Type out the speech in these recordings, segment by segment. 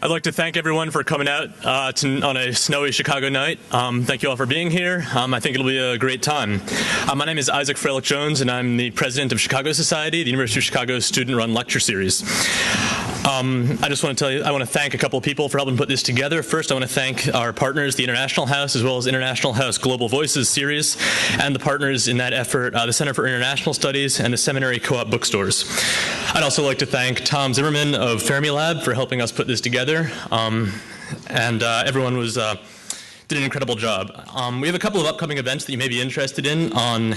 I'd like to thank everyone for coming out on a snowy Chicago night. Thank you all for being here. I think it'll be a great time. My name is Isaac Freilich-Jones, and I'm the president of Chicago Society, the University of Chicago's student-run lecture series. I just want to tell you, I want to thank a couple of people for helping put this together. First, I want to thank our partners, the International House, as well as International House Global Voices series, and the partners in that effort, the Center for International Studies and the Seminary Co-op bookstores. I'd also like to thank Tom Zimmerman of Fermilab for helping us put this together, and everyone did an incredible job. We have a couple of upcoming events that you may be interested in. On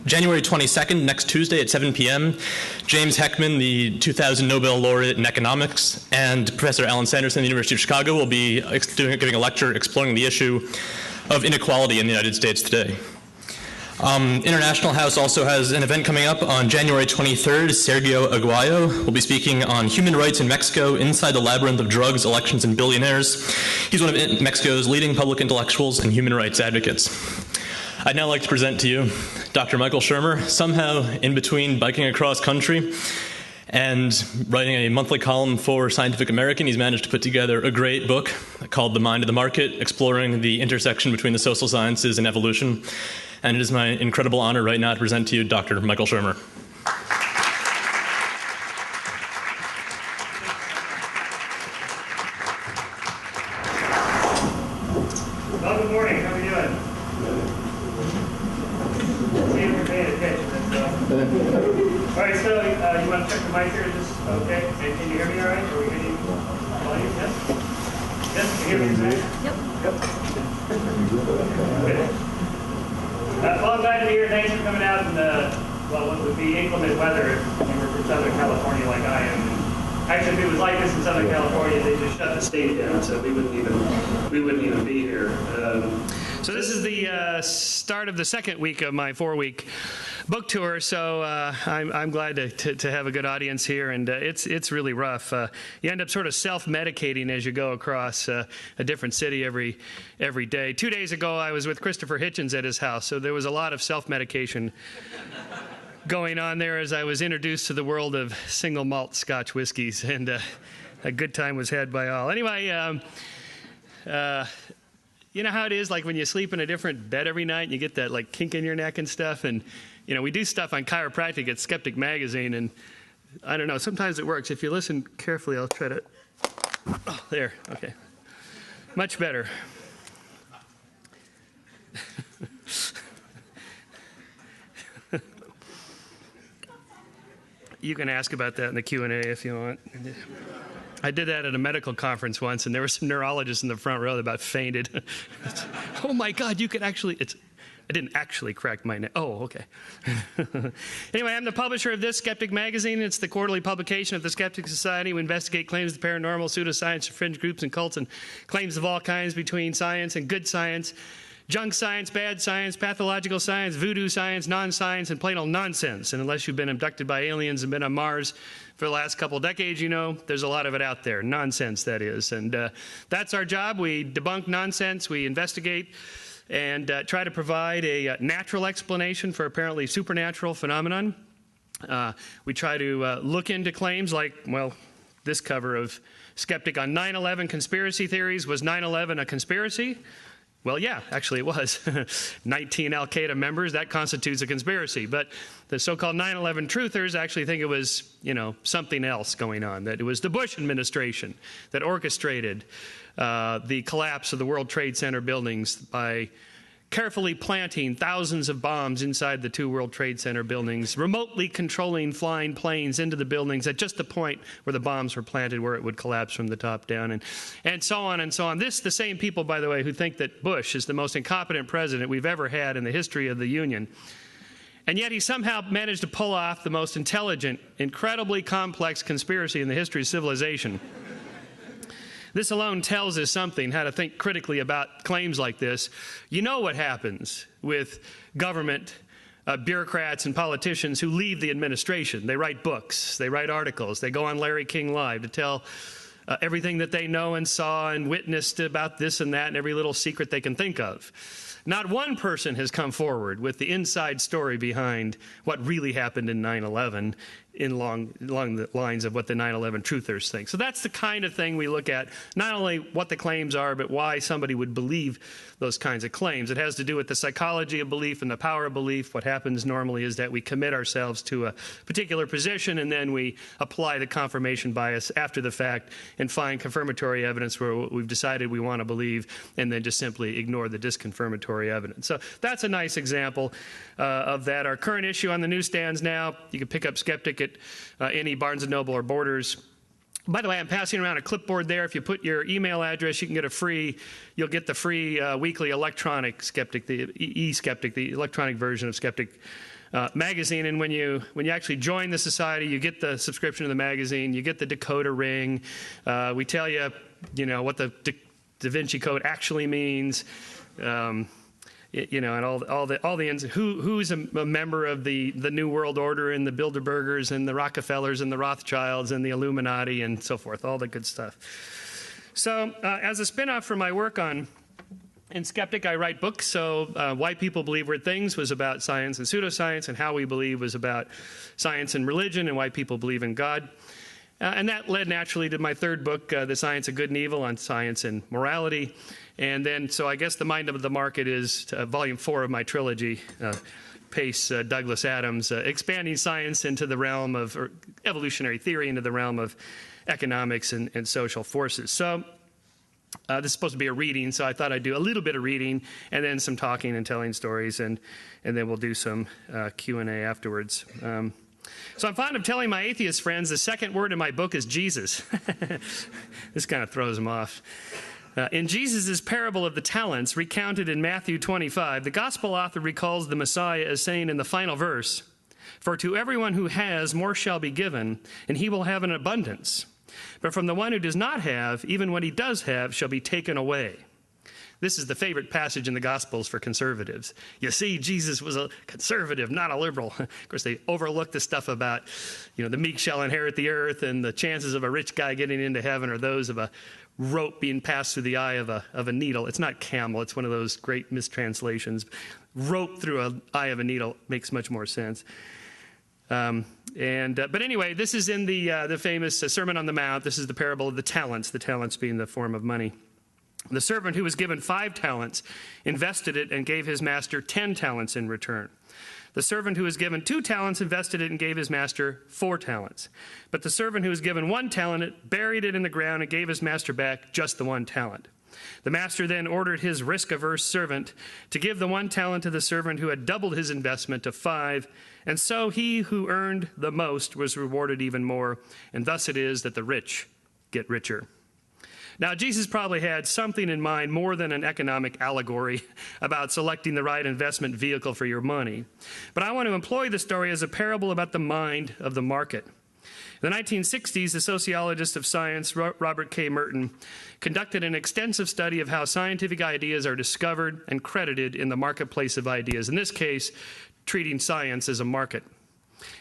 January 22nd, next Tuesday at 7 p.m., James Heckman, the 2000 Nobel laureate in economics, and Professor Alan Sanderson of the University of Chicago will be giving a lecture exploring the issue of inequality in the United States today. International House also has an event coming up on January 23rd. Sergio Aguayo will be speaking on human rights in Mexico, inside the labyrinth of drugs, elections, and billionaires. He's one of Mexico's leading public intellectuals and human rights advocates. I'd now like to present to you Dr. Michael Shermer. Somehow, in between biking across country and writing a monthly column for Scientific American, he's managed to put together a great book called The Mind of the Market, exploring the intersection between the social sciences and evolution. And it is my incredible honor right now to present to you Dr. Michael Shermer. Well, good morning. How are you doing? See if you're paying attention. All right, so you want to check the mic here? Just okay. And can you hear me all right? Are we getting volume? Yes? Yes, can you hear me? Yep. Well, I'm glad to be here. Thanks for coming out in what would be inclement weather if you were from Southern California like I am. And actually, if it was like this in Southern California, they just shut the state down, so we wouldn't even be here. So this is the start of the second week of my 4-week book tour, so I'm glad to have a good audience here, and it's really rough. You end up sort of self-medicating as you go across a different city every day. 2 days ago, I was with Christopher Hitchens at his house, so there was a lot of self-medication going on there as I was introduced to the world of single malt Scotch whiskeys, and a good time was had by all. Anyway, you know how it is, like when you sleep in a different bed every night and you get that like kink in your neck and stuff, and you know, we do stuff on chiropractic at Skeptic Magazine, and I don't know, sometimes it works. If you listen carefully, I'll try to, oh, there, okay. Much better. You can ask about that in the Q&A if you want. I did that at a medical conference once, and there were some neurologists in the front row that about fainted. Oh my God, you could actually, I didn't actually crack my neck. Oh, okay. Anyway, I'm the publisher of this, Skeptic Magazine. It's the quarterly publication of the Skeptic Society. We investigate claims of the paranormal, pseudoscience, fringe groups and cults, and claims of all kinds between science and good science, junk science, bad science, pathological science, voodoo science, non-science, and plain old nonsense. And unless you've been abducted by aliens and been on Mars for the last couple decades, you know, there's a lot of it out there. Nonsense, that is. And that's our job. We debunk nonsense. We investigate and try to provide a natural explanation for apparently supernatural phenomenon. We try to look into claims like, well, this cover of Skeptic on 9/11 conspiracy theories. Was 9/11 a conspiracy? Well, yeah, actually it was. 19 Al-Qaeda members, that constitutes a conspiracy. But the so-called 9/11 truthers actually think it was, you know, something else going on, that it was the Bush administration that orchestrated the collapse of the World Trade Center buildings by carefully planting thousands of bombs inside the 2 World Trade Center buildings, remotely controlling flying planes into the buildings at just the point where the bombs were planted, where it would collapse from the top down, and so on and so on. This the same people, by the way, who think that Bush is the most incompetent president we've ever had in the history of the Union. And yet he somehow managed to pull off the most intelligent, incredibly complex conspiracy in the history of civilization. This alone tells us something, how to think critically about claims like this. You know what happens with government bureaucrats and politicians who leave the administration. They write books, they write articles, they go on Larry King Live to tell everything that they know and saw and witnessed about this and that and every little secret they can think of. Not one person has come forward with the inside story behind what really happened in 9/11. along the lines of what the 9/11 truthers think. So that's the kind of thing we look at, not only what the claims are, but why somebody would believe those kinds of claims. It has to do with the psychology of belief and the power of belief. What happens normally is that we commit ourselves to a particular position, and then we apply the confirmation bias after the fact and find confirmatory evidence where we've decided we want to believe, and then just simply ignore the disconfirmatory evidence. So that's a nice example of that. Our current issue on the newsstands now, you can pick up Skeptic at any Barnes & Noble or Borders. By the way, I'm passing around a clipboard there. If you put your email address, you can get you'll get the free weekly electronic Skeptic, the e-Skeptic, the electronic version of Skeptic magazine. And when you actually join the society, you get the subscription to the magazine, you get the decoder ring. We tell you, what the Da Vinci Code actually means. And all the ends. Who's a member of the New World Order and the Bilderbergers and the Rockefellers and the Rothschilds and the Illuminati and so forth, all the good stuff. So as a spinoff from my work in Skeptic, I write books. So Why People Believe Weird Things was about science and pseudoscience, and How We Believe was about science and religion and why people believe in God. And that led naturally to my third book, The Science of Good and Evil, on science and morality. And then, so I guess the mind of the market is volume 4 of my trilogy, Pace, Douglas Adams, expanding science into the realm of, or evolutionary theory into the realm of economics and social forces. So this is supposed to be a reading, so I thought I'd do a little bit of reading and then some talking and telling stories, and then we'll do some Q&A afterwards. So I'm fond of telling my atheist friends the second word in my book is Jesus. This kind of throws them off. In Jesus' parable of the talents, recounted in Matthew 25, the gospel author recalls the Messiah as saying in the final verse, "For to everyone who has, more shall be given, and he will have an abundance. But from the one who does not have, even what he does have shall be taken away." This is the favorite passage in the Gospels for conservatives. You see, Jesus was a conservative, not a liberal. Of course, they overlook the stuff about, the meek shall inherit the earth, and the chances of a rich guy getting into heaven are those of a rope being passed through the eye of a needle. It's not camel. It's one of those great mistranslations. Rope through an eye of a needle makes much more sense. But anyway, this is in the famous Sermon on the Mount. This is the parable of the talents being the form of money. The servant who was given 5 talents invested it and gave his master 10 talents in return. The servant who was given 2 talents invested it and gave his master 4 talents. But the servant who was given 1 talent buried it in the ground and gave his master back just the 1 talent. The master then ordered his risk-averse servant to give the 1 talent to the servant who had doubled his investment to 5, and so he who earned the most was rewarded even more, and thus it is that the rich get richer. Now, Jesus probably had something in mind more than an economic allegory about selecting the right investment vehicle for your money. But I want to employ the story as a parable about the mind of the market. In the 1960s, the sociologist of science, Robert K. Merton, conducted an extensive study of how scientific ideas are discovered and credited in the marketplace of ideas, in this case, treating science as a market,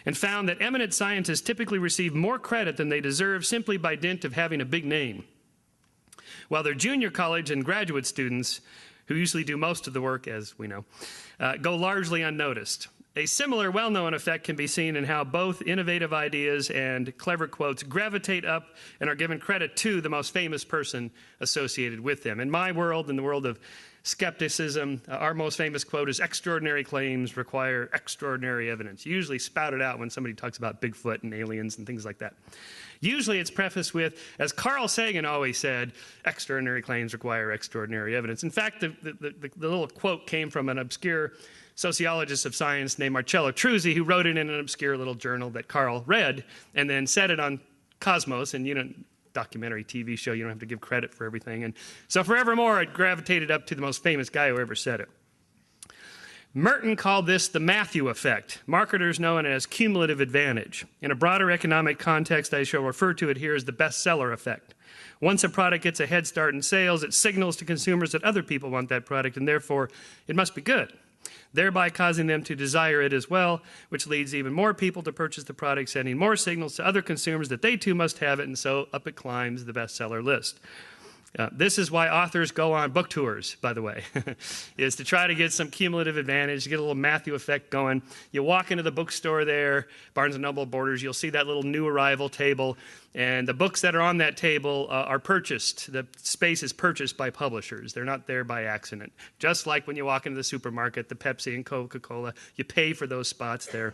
and found that eminent scientists typically receive more credit than they deserve simply by dint of having a big name, while their junior college and graduate students, who usually do most of the work, as we know, go largely unnoticed. A similar well-known effect can be seen in how both innovative ideas and clever quotes gravitate up and are given credit to the most famous person associated with them. In my world, in the world of skepticism, our most famous quote is, "Extraordinary claims require extraordinary evidence," usually spouted out when somebody talks about Bigfoot and aliens and things like that. Usually it's prefaced with, as Carl Sagan always said, "Extraordinary claims require extraordinary evidence." In fact, the little quote came from an obscure sociologist of science named Marcello Truzzi, who wrote it in an obscure little journal that Carl read and then said it on Cosmos, and documentary TV show, you don't have to give credit for everything. And so forevermore, it gravitated up to the most famous guy who ever said it. Merton called this the Matthew effect. Marketers know it as cumulative advantage. In a broader economic context, I shall refer to it here as the bestseller effect. Once a product gets a head start in sales, it signals to consumers that other people want that product, and therefore it must be good, thereby causing them to desire it as well, which leads even more people to purchase the product, sending more signals to other consumers that they too must have it, and so up it climbs the bestseller list. This is why authors go on book tours, by the way, is to try to get some cumulative advantage, to get a little Matthew effect going. You walk into the bookstore there, Barnes & Noble Borders, you'll see that little new arrival table, and the books that are on that table are purchased. The space is purchased by publishers. They're not there by accident. Just like when you walk into the supermarket, the Pepsi and Coca-Cola, you pay for those spots there.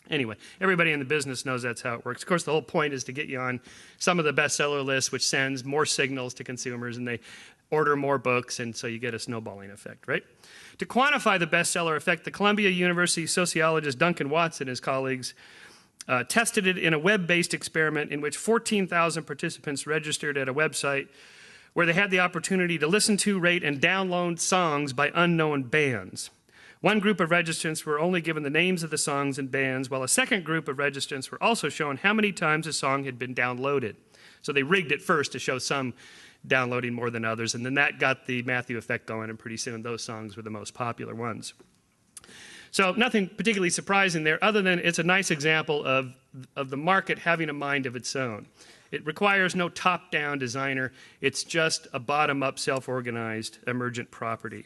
Anyway, everybody in the business knows that's how it works. Of course, the whole point is to get you on some of the bestseller lists, which sends more signals to consumers, and they order more books, and so you get a snowballing effect, right? To quantify the bestseller effect, the Columbia University sociologist Duncan Watts and his colleagues tested it in a web-based experiment in which 14,000 participants registered at a website where they had the opportunity to listen to, rate, and download songs by unknown bands. One group of registrants were only given the names of the songs and bands, while a second group of registrants were also shown how many times a song had been downloaded. So they rigged it first to show some downloading more than others, and then that got the Matthew effect going, and pretty soon those songs were the most popular ones. So nothing particularly surprising there, other than it's a nice example of the market having a mind of its own. It requires no top-down designer. It's just a bottom-up, self-organized, emergent property.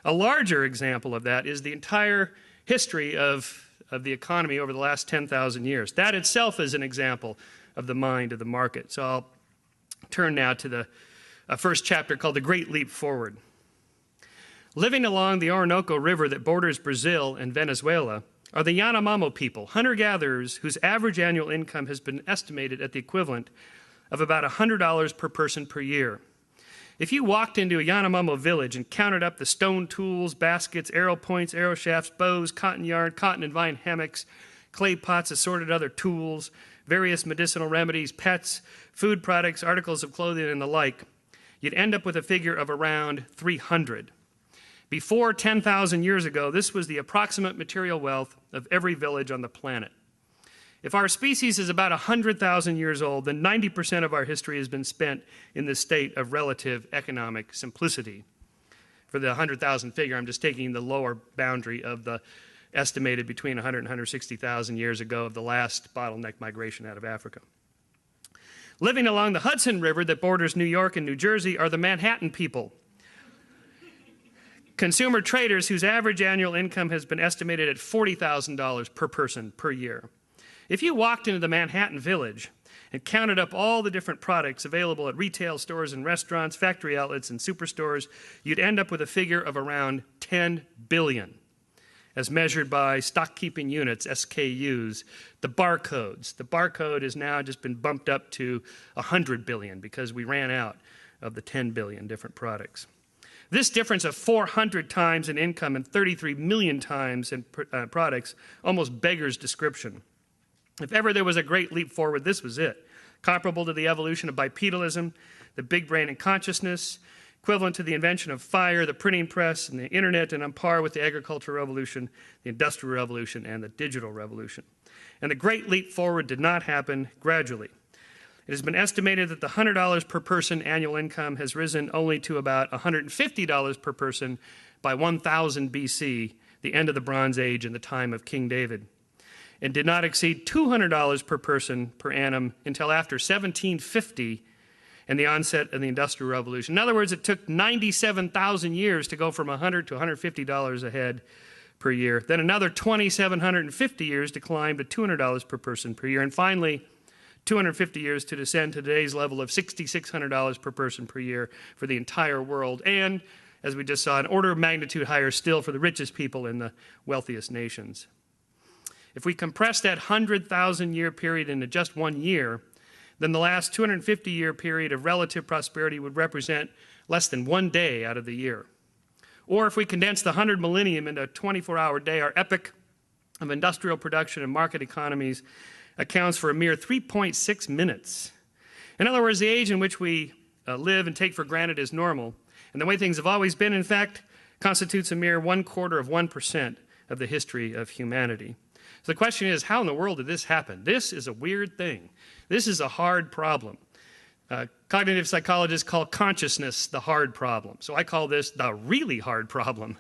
A larger example of that is the entire history of the economy over the last 10,000 years. That itself is an example of the mind of the market. So I'll turn now to the first chapter called The Great Leap Forward. Living along the Orinoco River that borders Brazil and Venezuela are the Yanomamo people, hunter-gatherers whose average annual income has been estimated at the equivalent of about $100 per person per year. If you walked into a Yanomamo village and counted up the stone tools, baskets, arrow points, arrow shafts, bows, cotton yarn, cotton and vine hammocks, clay pots, assorted other tools, various medicinal remedies, pets, food products, articles of clothing, and the like, you'd end up with a figure of around 300. Before 10,000 years ago, this was the approximate material wealth of every village on the planet. If our species is about 100,000 years old, then 90% of our history has been spent in this state of relative economic simplicity. For the 100,000 figure, I'm just taking the lower boundary of the estimated between 100 and 160,000 years ago of the last bottleneck migration out of Africa. Living along the Hudson River that borders New York and New Jersey are the Manhattan people. Consumer traders whose average annual income has been estimated at $40,000 per person per year. If you walked into the Manhattan Village and counted up all the different products available at retail stores and restaurants, factory outlets, and superstores, you'd end up with a figure of around 10 billion, as measured by stock-keeping units, SKUs, the barcodes. The barcode has now just been bumped up to 100 billion because we ran out of the 10 billion different products. This difference of 400 times in income and 33 million times in products almost beggars description. If ever there was a great leap forward, this was it. Comparable to the evolution of bipedalism, the big brain and consciousness, equivalent to the invention of fire, the printing press, and the internet, and on par with the agricultural revolution, the industrial revolution, and the digital revolution. And the great leap forward did not happen gradually. It has been estimated that the $100 per person annual income has risen only to about $150 per person by 1000 BC, the end of the Bronze Age and the time of King David, and did not exceed $200 per person per annum until after 1750 and the onset of the Industrial Revolution. In other words, it took 97,000 years to go from $100 to $150 a head per year, then another 2,750 years to climb to $200 per person per year, and finally 250 years to descend to today's level of $6,600 per person per year for the entire world, and, as we just saw, an order of magnitude higher still for the richest people in the wealthiest nations. If we compress that 100,000-year period into just 1 year, then the last 250-year period of relative prosperity would represent less than 1 day out of the year. Or if we condense the 100 millennium into a 24-hour day, our epoch of industrial production and market economies accounts for a mere 3.6 minutes. In other words, the age in which we live and take for granted is normal, and the way things have always been, in fact, constitutes a mere 1/4% of the history of humanity. So the question is, how in the world did this happen? This is a weird thing. This is a hard problem. Cognitive psychologists call consciousness the hard problem. So I call this the really hard problem.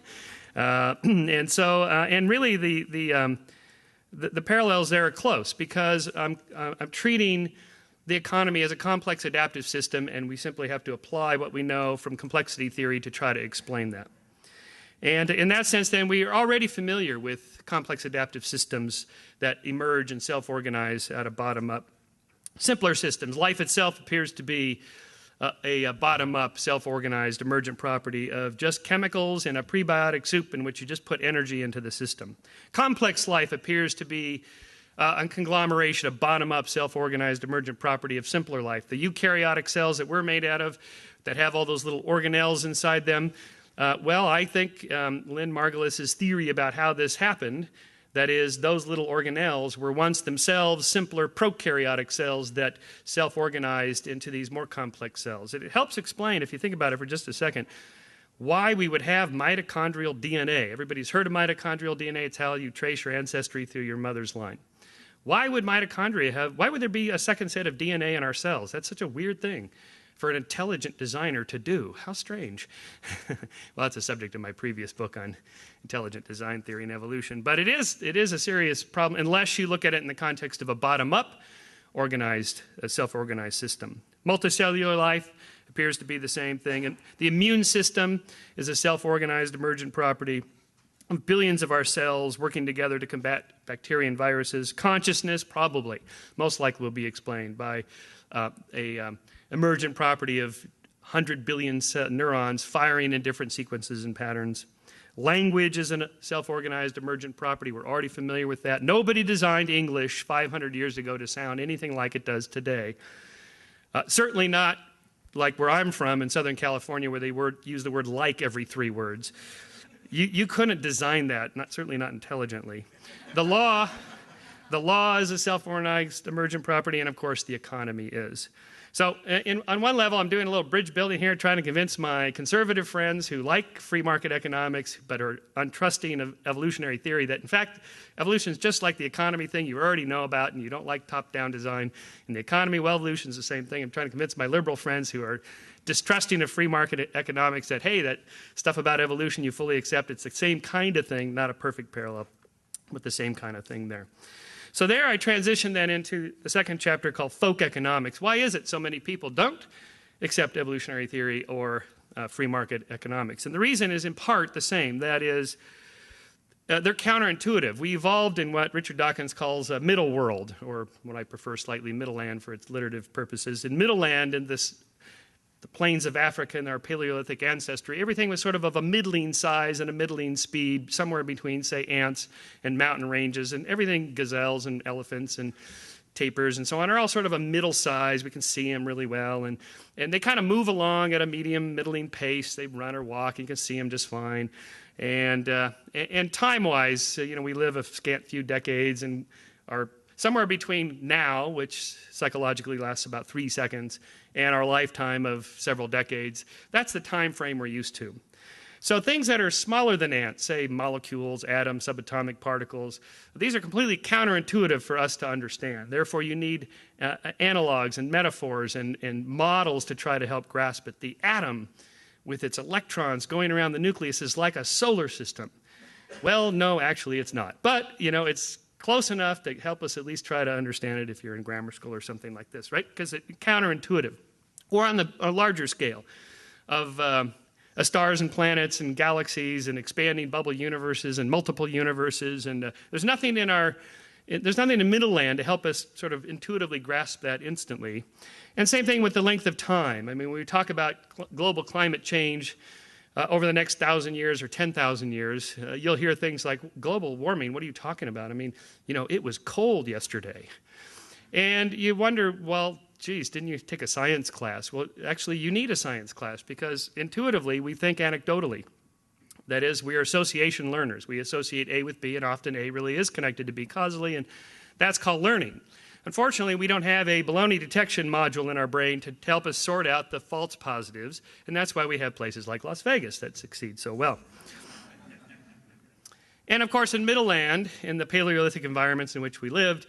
And really the parallels there are close, because I'm treating the economy as a complex adaptive system, and we simply have to apply what we know from complexity theory to try to explain that. And in that sense, then, we are already familiar with complex adaptive systems that emerge and self-organize out of bottom-up simpler systems. Life itself appears to be a bottom-up, self-organized, emergent property of just chemicals in a prebiotic soup in which you just put energy into the system. Complex life appears to be a conglomeration of bottom-up, self-organized, emergent property of simpler life. The eukaryotic cells that we're made out of, that have all those little organelles inside them, well, I think Lynn Margulis's theory about how this happened, that is, those little organelles were once themselves simpler prokaryotic cells that self-organized into these more complex cells. It helps explain, if you think about it for just a second, why we would have mitochondrial DNA. Everybody's heard of mitochondrial DNA. It's how you trace your ancestry through your mother's line. Why would there be a second set of DNA in our cells? That's such a weird thing for an intelligent designer to do. How strange. Well, that's a subject of my previous book on intelligent design theory and evolution. But it is a serious problem unless you look at it in the context of a bottom-up, organized, self-organized system. Multicellular life appears to be the same thing. And the immune system is a self-organized emergent property of billions of our cells working together to combat bacteria and viruses. Consciousness, probably, most likely will be explained by a emergent property of 100 billion neurons firing in different sequences and patterns. Language is a self-organized emergent property. We're already familiar with that. Nobody designed English 500 years ago to sound anything like it does today. Certainly not like where I'm from in Southern California, where they use the word like every 3 words. You couldn't design that, certainly not intelligently. The law is a self-organized emergent property, and of course the economy is. So on one level, I'm doing a little bridge building here, trying to convince my conservative friends who like free market economics but are untrusting of evolutionary theory that, in fact, evolution is just like the economy thing you already know about, and you don't like top-down design. In the economy, well, evolution is the same thing. I'm trying to convince my liberal friends who are distrusting of free market economics that, hey, that stuff about evolution you fully accept. It's the same kind of thing, not a perfect parallel, but the same kind of thing there. So there I transition then into the second chapter called folk economics. Why is it so many people don't accept evolutionary theory or free market economics? And the reason is in part the same. That is, they're counterintuitive. We evolved in what Richard Dawkins calls a middle world, or what I prefer slightly middle land for its alliterative purposes. In middle land, in the plains of Africa and our Paleolithic ancestry, everything was sort of a middling size and a middling speed, somewhere between, say, ants and mountain ranges, and everything, gazelles and elephants and tapirs and so on, are all sort of a middle size. We can see them really well, and they kind of move along at a middling pace. They run or walk, and you can see them just fine. And time-wise, we live a scant few decades and are somewhere between now, which psychologically lasts about 3 seconds, and our lifetime of several decades. That's the time frame we're used to. So things that are smaller than ants, say molecules, atoms, subatomic particles, these are completely counterintuitive for us to understand. Therefore, you need analogs and metaphors and models to try to help grasp it. The atom, with its electrons going around the nucleus, is like a solar system. Well, no, actually it's not. But, it's close enough to help us at least try to understand it if you're in grammar school or something like this, right? Because it's counterintuitive. Or on a larger scale of stars and planets and galaxies and expanding bubble universes and multiple universes, and there's nothing in the middle land to help us sort of intuitively grasp that instantly. And same thing with the length of time. I mean, when we talk about global climate change over the next 1,000 years or 10,000 years, you'll hear things like global warming. What are you talking about? I mean, it was cold yesterday. And you wonder, well, geez, didn't you take a science class? Well, actually, you need a science class because intuitively we think anecdotally. That is, we are association learners. We associate A with B, and often A really is connected to B causally, and that's called learning. Unfortunately, we don't have a baloney detection module in our brain to help us sort out the false positives, and that's why we have places like Las Vegas that succeed so well. And of course, in Middle Land, in the Paleolithic environments in which we lived,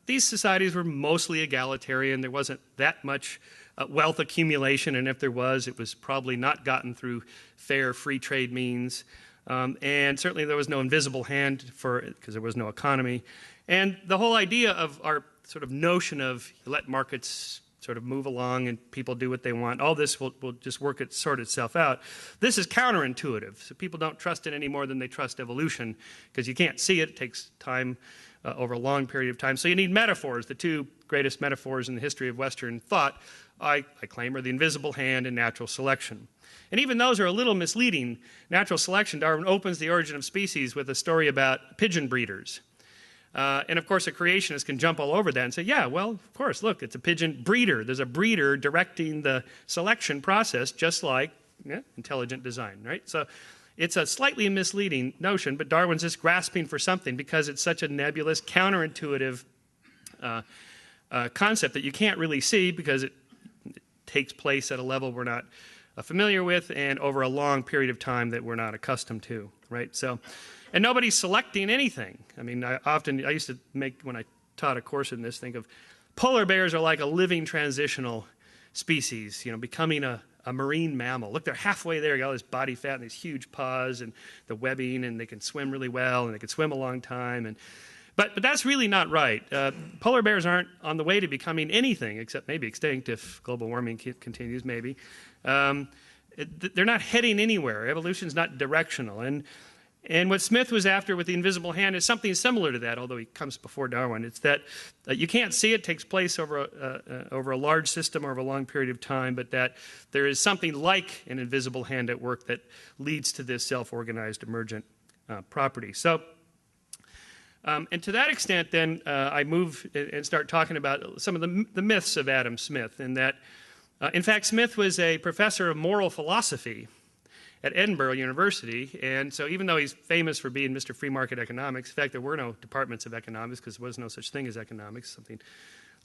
these societies were mostly egalitarian. There wasn't that much wealth accumulation, and if there was, it was probably not gotten through fair free trade means. And certainly there was no invisible hand because there was no economy. And the whole idea of our sort of notion of you let markets sort of move along and people do what they want, all this will just sort itself out. This is counterintuitive. So people don't trust it any more than they trust evolution because you can't see it. It takes time over a long period of time. So you need metaphors. The two greatest metaphors in the history of Western thought, I claim, are the invisible hand and natural selection. And even those are a little misleading. Natural selection, Darwin opens The Origin of Species with a story about pigeon breeders. And of course, a creationist can jump all over that and say, yeah, well, of course, look, it's a pigeon breeder. There's a breeder directing the selection process, just like intelligent design, right? So it's a slightly misleading notion, but Darwin's just grasping for something because it's such a nebulous, counterintuitive concept that you can't really see because it takes place at a level we're not familiar with and over a long period of time that we're not accustomed to, right? So, and nobody's selecting anything. I mean, I used to make, when I taught a course in this, think of polar bears are like a living transitional species, becoming a marine mammal. Look, they're halfway there. Got all this body fat and these huge paws and the webbing, and they can swim really well, and they can swim a long time. But that's really not right. Polar bears aren't on the way to becoming anything except maybe extinct if global warming continues, maybe. They're not heading anywhere. Evolution's not directional. And what Smith was after with the invisible hand is something similar to that, although he comes before Darwin. It's that you can't see it takes place over a large system over a long period of time, but that there is something like an invisible hand at work that leads to this self-organized emergent property. So, and to that extent, then, I move and start talking about some of the myths of Adam Smith, and that, in fact, Smith was a professor of moral philosophy at Edinburgh University, and so even though he's famous for being Mr. Free Market Economics, in fact, there were no departments of economics because there was no such thing as economics. Something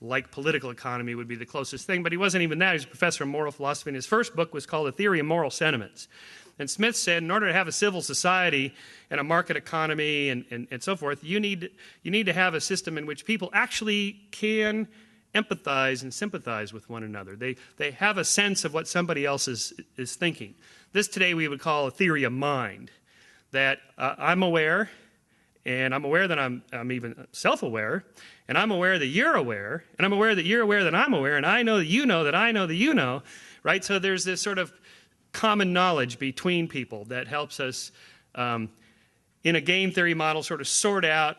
like political economy would be the closest thing, but he wasn't even that. He was a professor of moral philosophy, and his first book was called A Theory of Moral Sentiments. And Smith said, in order to have a civil society and a market economy and so forth, you need to have a system in which people actually can empathize and sympathize with one another. They have a sense of what somebody else is thinking. This today we would call a theory of mind, that I'm aware, and I'm aware that I'm even self-aware, and I'm aware that you're aware, and I'm aware that you're aware that I'm aware, and I know that you know that I know that you know, right? So there's this sort of common knowledge between people that helps us, in a game theory model, sort of sort out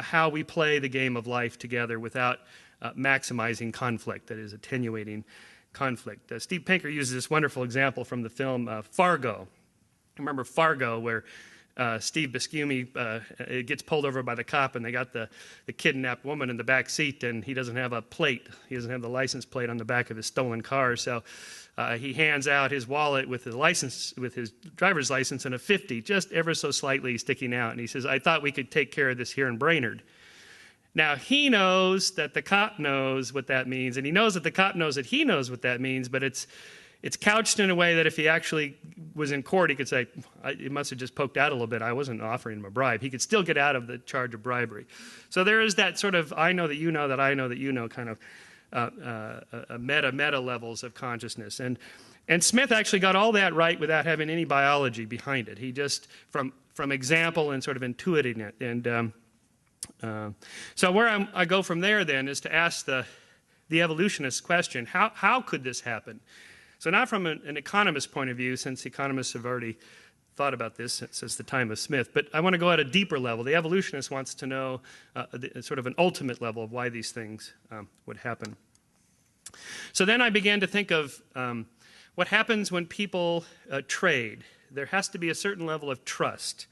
how we play the game of life together without maximizing conflict, that is, attenuating conflict. Steve Pinker uses this wonderful example from the film Fargo. Remember Fargo, where Steve Buscemi gets pulled over by the cop, and they got the kidnapped woman in the back seat, and he doesn't have a plate. He doesn't have the license plate on the back of his stolen car, so he hands out his wallet with his driver's license, and a 50, just ever so slightly sticking out, and he says, "I thought we could take care of this here in Brainerd." Now, he knows that the cop knows what that means, and he knows that the cop knows that he knows what that means, but it's couched in a way that if he actually was in court, he could say, it must have just poked out a little bit. I wasn't offering him a bribe. He could still get out of the charge of bribery. So there is that sort of I know that you know that I know that you know kind of meta levels of consciousness. And Smith actually got all that right without having any biology behind it. He just, from example and sort of intuiting it. And so where I go from there then is to ask the evolutionist question, how could this happen? So not from an economist point of view, since economists have already thought about this since the time of Smith, but I want to go at a deeper level. The evolutionist wants to know sort of an ultimate level of why these things would happen. So then I began to think of what happens when people trade. There has to be a certain level of trust,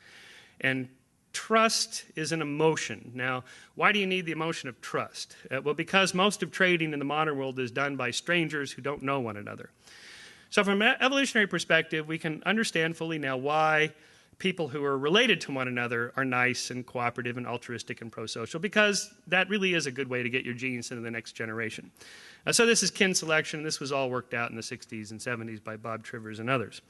and trust is an emotion. Now, why do you need the emotion of trust? Well, because most of trading in the modern world is done by strangers who don't know one another. So from an evolutionary perspective, we can understand fully now why people who are related to one another are nice and cooperative and altruistic and pro-social, because that really is a good way to get your genes into the next generation. So this is kin selection. This was all worked out in the 60s and 70s by Bob Trivers and others.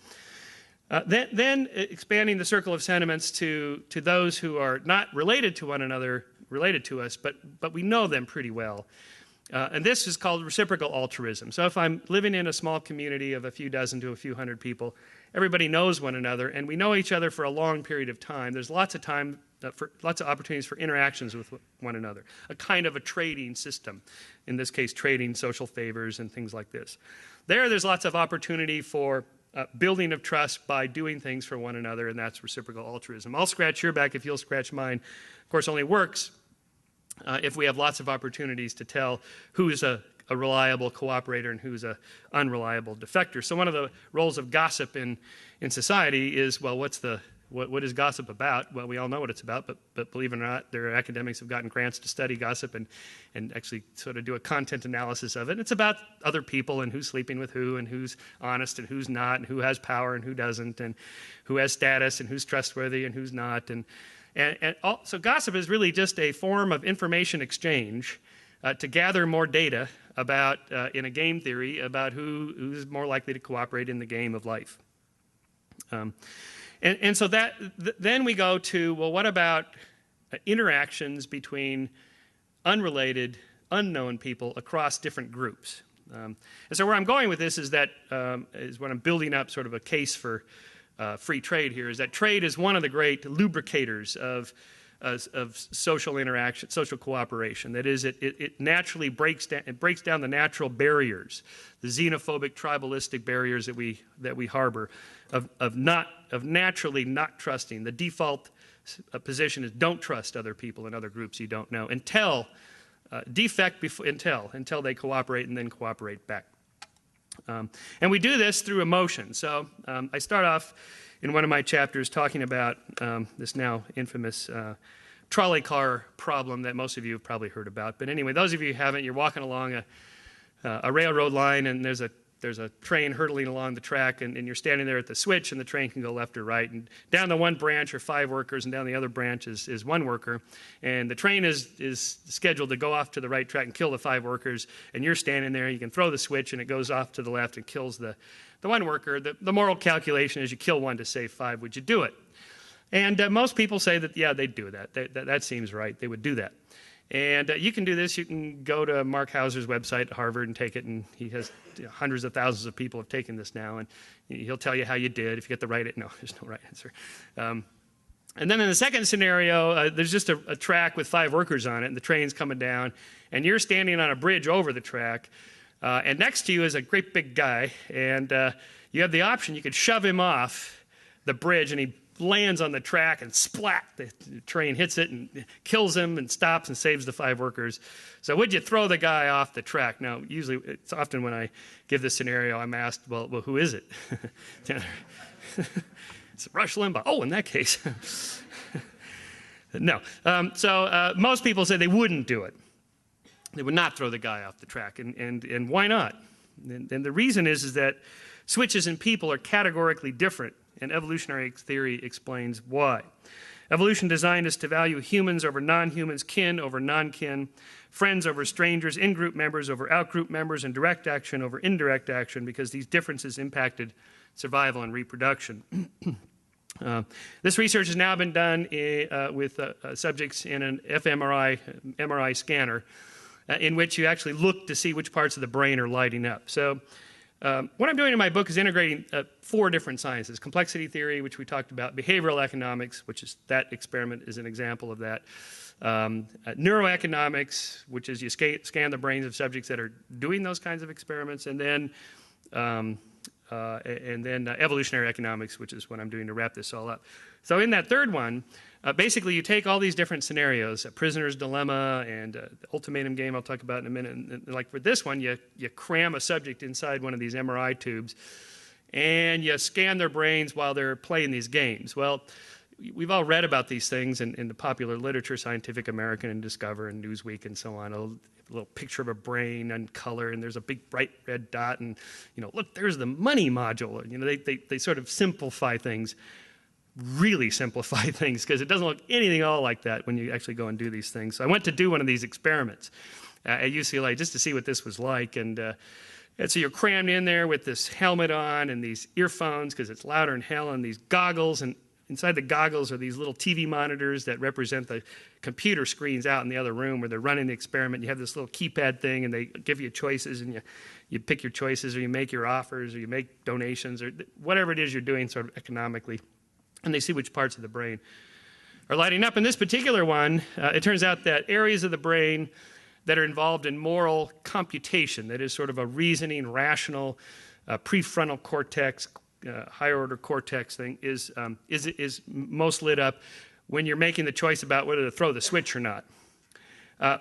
Then expanding the circle of sentiments to those who are not related to one another, related to us, but we know them pretty well. And this is called reciprocal altruism. So if I'm living in a small community of a few dozen to a few hundred people, everybody knows one another, and we know each other for a long period of time. There's lots of time, lots of opportunities for interactions with one another, a kind of a trading system. In this case, trading social favors and things like this. There's lots of opportunity for building of trust by doing things for one another, and that's reciprocal altruism. I'll scratch your back if you'll scratch mine. Of course, only works if we have lots of opportunities to tell who's a reliable cooperator and who's an unreliable defector. So one of the roles of gossip in society is, well, what is gossip about? Well, we all know what it's about, but believe it or not, there are academics who have gotten grants to study gossip and actually sort of do a content analysis of it. It's about other people and who's sleeping with who and who's honest and who's not and who has power and who doesn't and who has status and who's trustworthy and who's not. So gossip is really just a form of information exchange to gather more data about, in a game theory, about who's more likely to cooperate in the game of life. And so then we go to, well, what about interactions between unrelated, unknown people across different groups? And so where I'm going with this is that, is when I'm building up sort of a case for free trade here, is that trade is one of the great lubricators of social interaction, social cooperation. That is, it naturally breaks down the natural barriers, the xenophobic, tribalistic barriers that we harbor, of naturally not trusting. The default position is don't trust other people and other groups you don't know until they cooperate and then cooperate back. And we do this through emotion. So I start off in one of my chapters talking about this now infamous trolley car problem that most of you have probably heard about. But anyway, those of you who haven't, you're walking along a railroad line, and there's a train hurtling along the track, and you're standing there at the switch, and the train can go left or right. And down the one branch are 5 workers, and down the other branch is 1 worker. And the train is scheduled to go off to the right track and kill the 5 workers, and you're standing there. You can throw the switch, and it goes off to the left and kills the 1 worker. The moral calculation is you kill 1 to save 5. Would you do it? And most people say that, yeah, they'd do that. That seems right. They would do that. And you can do this. You can go to Mark Hauser's website at Harvard and take it, and he has hundreds of thousands of people have taken this now, and he'll tell you how you did if you get the right answer. No, there's no right answer. And then in the second scenario, there's just a track with 5 workers on it, and the train's coming down, and you're standing on a bridge over the track, and next to you is a great big guy, and you have the option. You could shove him off the bridge, and he lands on the track, and splat, the train hits it and kills him and stops and saves the 5 workers. So would you throw the guy off the track? Now, usually, it's often when I give this scenario, I'm asked, well, who is it? It's Rush Limbaugh. Oh, in that case. No. So most people say they wouldn't do it. They would not throw the guy off the track. And why not? And the reason is that switches in people are categorically different, and evolutionary theory explains why. Evolution designed us to value humans over non-humans, kin over non-kin, friends over strangers, in-group members over out-group members, and direct action over indirect action, because these differences impacted survival and reproduction. This research has now been done with subjects in an fMRI MRI scanner, in which you actually look to see which parts of the brain are lighting up. So what I'm doing in my book is integrating 4 different sciences: complexity theory, which we talked about; behavioral economics, which is that experiment is an example of that; neuroeconomics, which is you scan the brains of subjects that are doing those kinds of experiments; and then evolutionary economics, which is what I'm doing to wrap this all up. So in that third one, basically you take all these different scenarios, a prisoner's dilemma and the ultimatum game I'll talk about in a minute. And like for this one, you cram a subject inside one of these MRI tubes and you scan their brains while they're playing these games. Well, we've all read about these things in the popular literature, Scientific American and Discover and Newsweek and so on. A little picture of a brain and color, and there's a big bright red dot, and look, there's the money module. They sort of simplify things, really simplify things, because it doesn't look anything at all like that when you actually go and do these things. So I went to do one of these experiments at UCLA just to see what this was like, and so you're crammed in there with this helmet on and these earphones because it's louder than hell, and these goggles, and inside the goggles are these little TV monitors that represent the computer screens out in the other room where they're running the experiment. You have this little keypad thing, and they give you choices, and you pick your choices, or you make your offers, or you make donations, or whatever it is you're doing sort of economically, and they see which parts of the brain are lighting up. In this particular one, it turns out that areas of the brain that are involved in moral computation, that is sort of a reasoning, rational, prefrontal cortex, higher order cortex thing, is most lit up when you're making the choice about whether to throw the switch or not.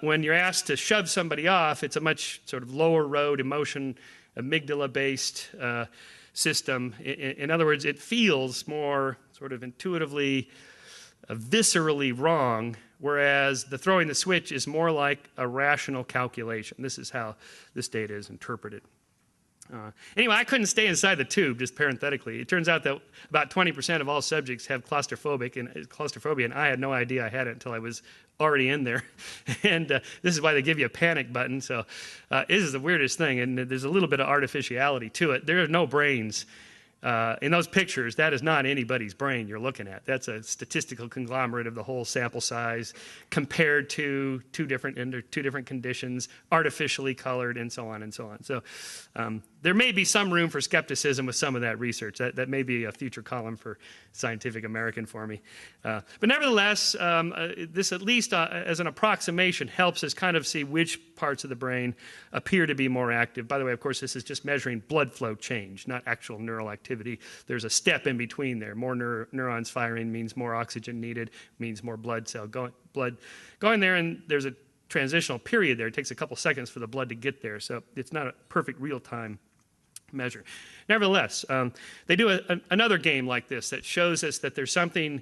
When you're asked to shove somebody off, it's a much sort of lower road emotion, amygdala-based system. In other words, it feels more sort of intuitively, viscerally wrong, whereas the throwing the switch is more like a rational calculation. This is how this data is interpreted. Anyway, I couldn't stay inside the tube, just parenthetically. It turns out that about 20% of all subjects have claustrophobia, and I had no idea I had it until I was already in there. And this is why they give you a panic button. So this is the weirdest thing, and there's a little bit of artificiality to it. There are no brains. In those pictures, that is not anybody's brain you're looking at. That's a statistical conglomerate of the whole sample size compared to two different conditions, artificially colored, and so on and so on. So there may be some room for skepticism with some of that research. That may be a future column for Scientific American for me. But nevertheless, this at least as an approximation helps us kind of see which parts of the brain appear to be more active. By the way, of course, this is just measuring blood flow change, not actual neural activity. There's a step in between there. More neurons firing means more oxygen needed, means more blood going there, and there's a transitional period there. It takes a couple seconds for the blood to get there, so it's not a perfect real-time measure. Nevertheless, they do another game like this that shows us that there's something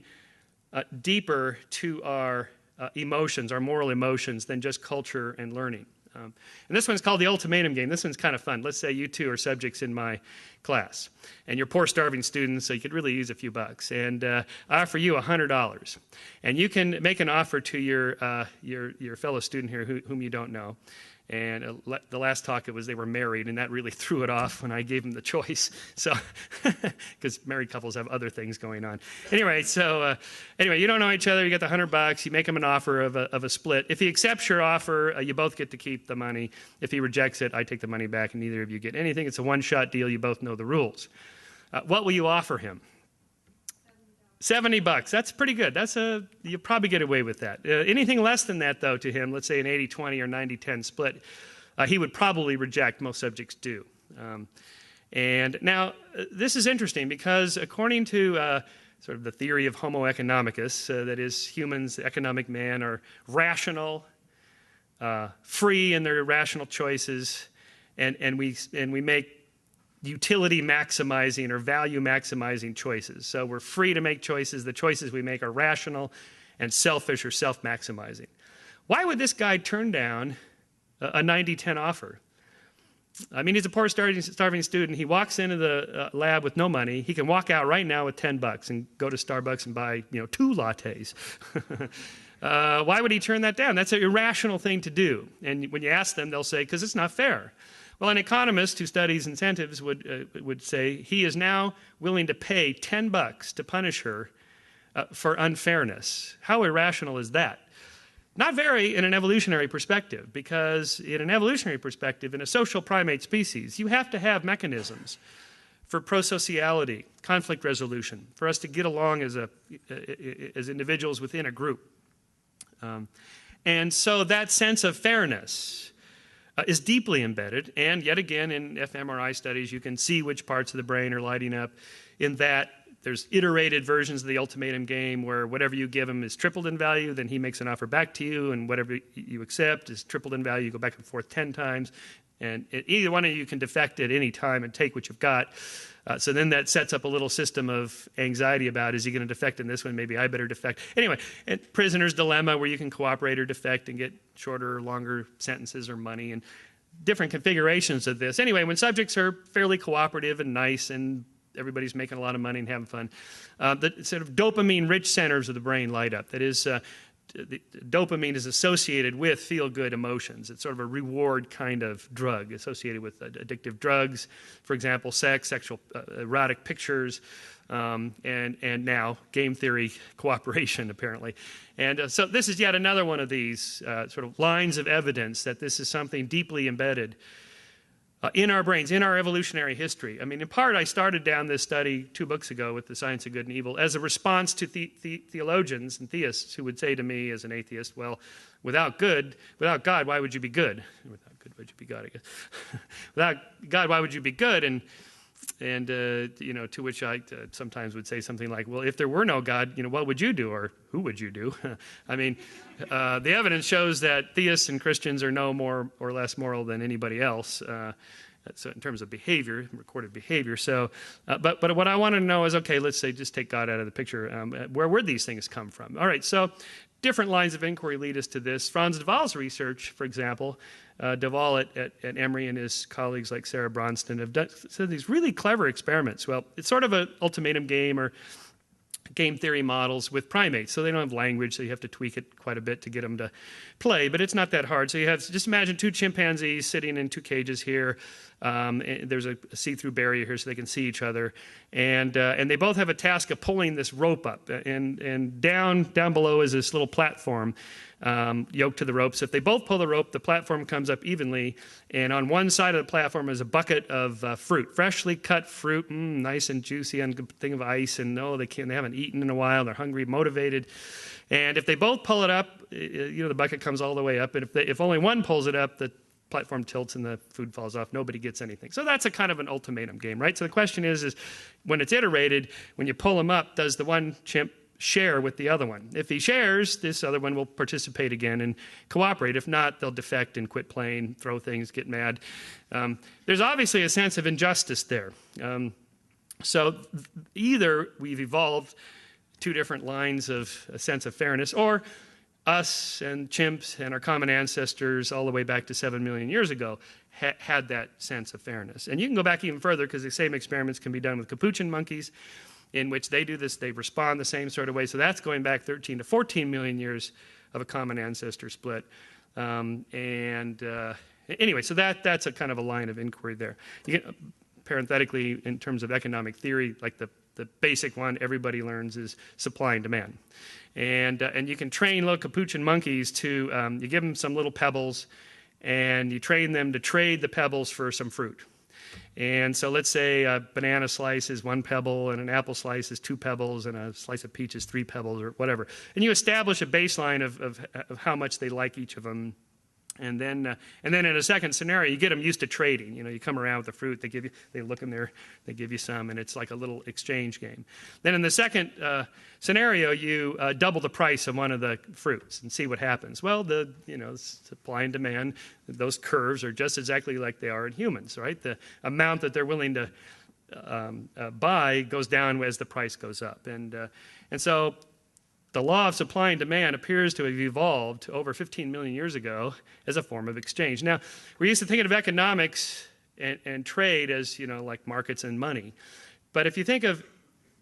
deeper to our emotions, our moral emotions, than just culture and learning. And this one's called the ultimatum game. This one's kind of fun. Let's say you two are subjects in my class, and you're poor, starving students, so you could really use a few bucks. And I offer you $100, and you can make an offer to your fellow student here whom you don't know. And the last talk, it was they were married, and that really threw it off when I gave them the choice. So, because married couples have other things going on. Anyway, you don't know each other. You get the $100. You make him an offer of a split. If he accepts your offer, you both get to keep the money. If he rejects it, I take the money back, and neither of you get anything. It's a one-shot deal. You both know the rules. What will you offer him? $70. That's pretty good. You'll probably get away with that. Anything less than that, though, to him, let's say an 80-20 or 90-10 split, he would probably reject. Most subjects do. And now, this is interesting because according to sort of the theory of Homo economicus, that is, humans, economic man, are rational, free in their rational choices, and we make utility maximizing or value maximizing choices. So we're free to make choices. The choices we make are rational and selfish or self-maximizing. Why would this guy turn down a 90-10 offer? I mean, he's a poor starving student. He walks into the lab with no money. He can walk out right now with $10 and go to Starbucks and buy 2 lattes. Why would he turn that down? That's an irrational thing to do. And when you ask them, they'll say, because it's not fair. Well, an economist who studies incentives would say he is now willing to pay $10 to punish her for unfairness. How irrational is that? Not very in an evolutionary perspective, because in an evolutionary perspective, in a social primate species, you have to have mechanisms for prosociality, conflict resolution, for us to get along as individuals within a group. And so that sense of fairness is deeply embedded, and yet again in fMRI studies you can see which parts of the brain are lighting up in that. There's iterated versions of the ultimatum game where whatever you give him is tripled in value, then he makes an offer back to you, and whatever you accept is tripled in value. You go back and forth 10 times, and either one of you can defect at any time and take what you've got. So then that sets up a little system of anxiety about, is he going to defect in this one? Maybe I better defect. Anyway, prisoner's dilemma, where you can cooperate or defect and get shorter or longer sentences or money, and different configurations of this. Anyway, when subjects are fairly cooperative and nice and everybody's making a lot of money and having fun, the sort of dopamine-rich centers of the brain light up. That is, dopamine is associated with feel-good emotions. It's sort of a reward kind of drug associated with addictive drugs, for example, sex, sexual erotic pictures, and now game theory cooperation, apparently. And so this is yet another one of these sort of lines of evidence that this is something deeply embedded in our brains, in our evolutionary history. I mean, in part, I started down this study 2 books ago with The Science of Good and Evil as a response to theologians and theists who would say to me as an atheist, well, without God, why would you be good? Without good, why would you be God, I guess. Without God, why would you be good? And to which I sometimes would say something like, well, if there were no God, what would you do, or who would you do? I mean, the evidence shows that theists and Christians are no more or less moral than anybody else, so in terms of behavior, recorded behavior. So, but what I want to know is, okay, let's say just take God out of the picture. Where would these things come from? All right, so different lines of inquiry lead us to this. Franz de Waal's research, for example, de Waal at Emory and his colleagues like Sarah Bronston have done these really clever experiments. Well, it's sort of an ultimatum game or game theory models with primates. So they don't have language, so you have to tweak it quite a bit to get them to play, but it's not that hard. So you have, just imagine 2 chimpanzees sitting in 2 cages here. There's a see-through barrier here so they can see each other. And they both have a task of pulling this rope up. And down below is this little platform yoked to the rope. So if they both pull the rope, the platform comes up evenly. And on one side of the platform is a bucket of fruit, freshly cut fruit, nice and juicy, on a thing of ice. And no, they haven't eaten in a while. They're hungry, motivated. And if they both pull it up, the bucket comes all the way up. And if only one pulls it up, the platform tilts and the food falls off. Nobody gets anything. So that's a kind of an ultimatum game, right? So the question is when it's iterated, when you pull them up, does the one chimp share with the other one? If he shares, this other one will participate again and cooperate. If not, they'll defect and quit playing, throw things, get mad. There's obviously a sense of injustice there. So either we've evolved 2 different lines of a sense of fairness, or us and chimps and our common ancestors all the way back to 7 million years ago had that sense of fairness. And you can go back even further, because the same experiments can be done with capuchin monkeys, in which they do this, they respond the same sort of way. So that's going back 13 to 14 million years of a common ancestor split. Anyway, so that's a kind of a line of inquiry there. You can, parenthetically, in terms of economic theory, like the basic one everybody learns is supply and demand. And you can train little capuchin monkeys to, you give them some little pebbles, and you train them to trade the pebbles for some fruit. And so let's say a banana slice is 1 pebble, and an apple slice is 2 pebbles, and a slice of peach is 3 pebbles, or whatever. And you establish a baseline of how much they like each of them. And then in a second scenario, you get them used to trading. You come around with the fruit, they look in there, they give you some, and it's like a little exchange game. Then in the second scenario, you double the price of one of the fruits and see what happens. Well, the supply and demand, those curves are just exactly like they are in humans, right? The amount that they're willing to buy goes down as the price goes up, and so the law of supply and demand appears to have evolved over 15 million years ago as a form of exchange. Now, we're used to thinking of economics and trade as, like markets and money. But if you think of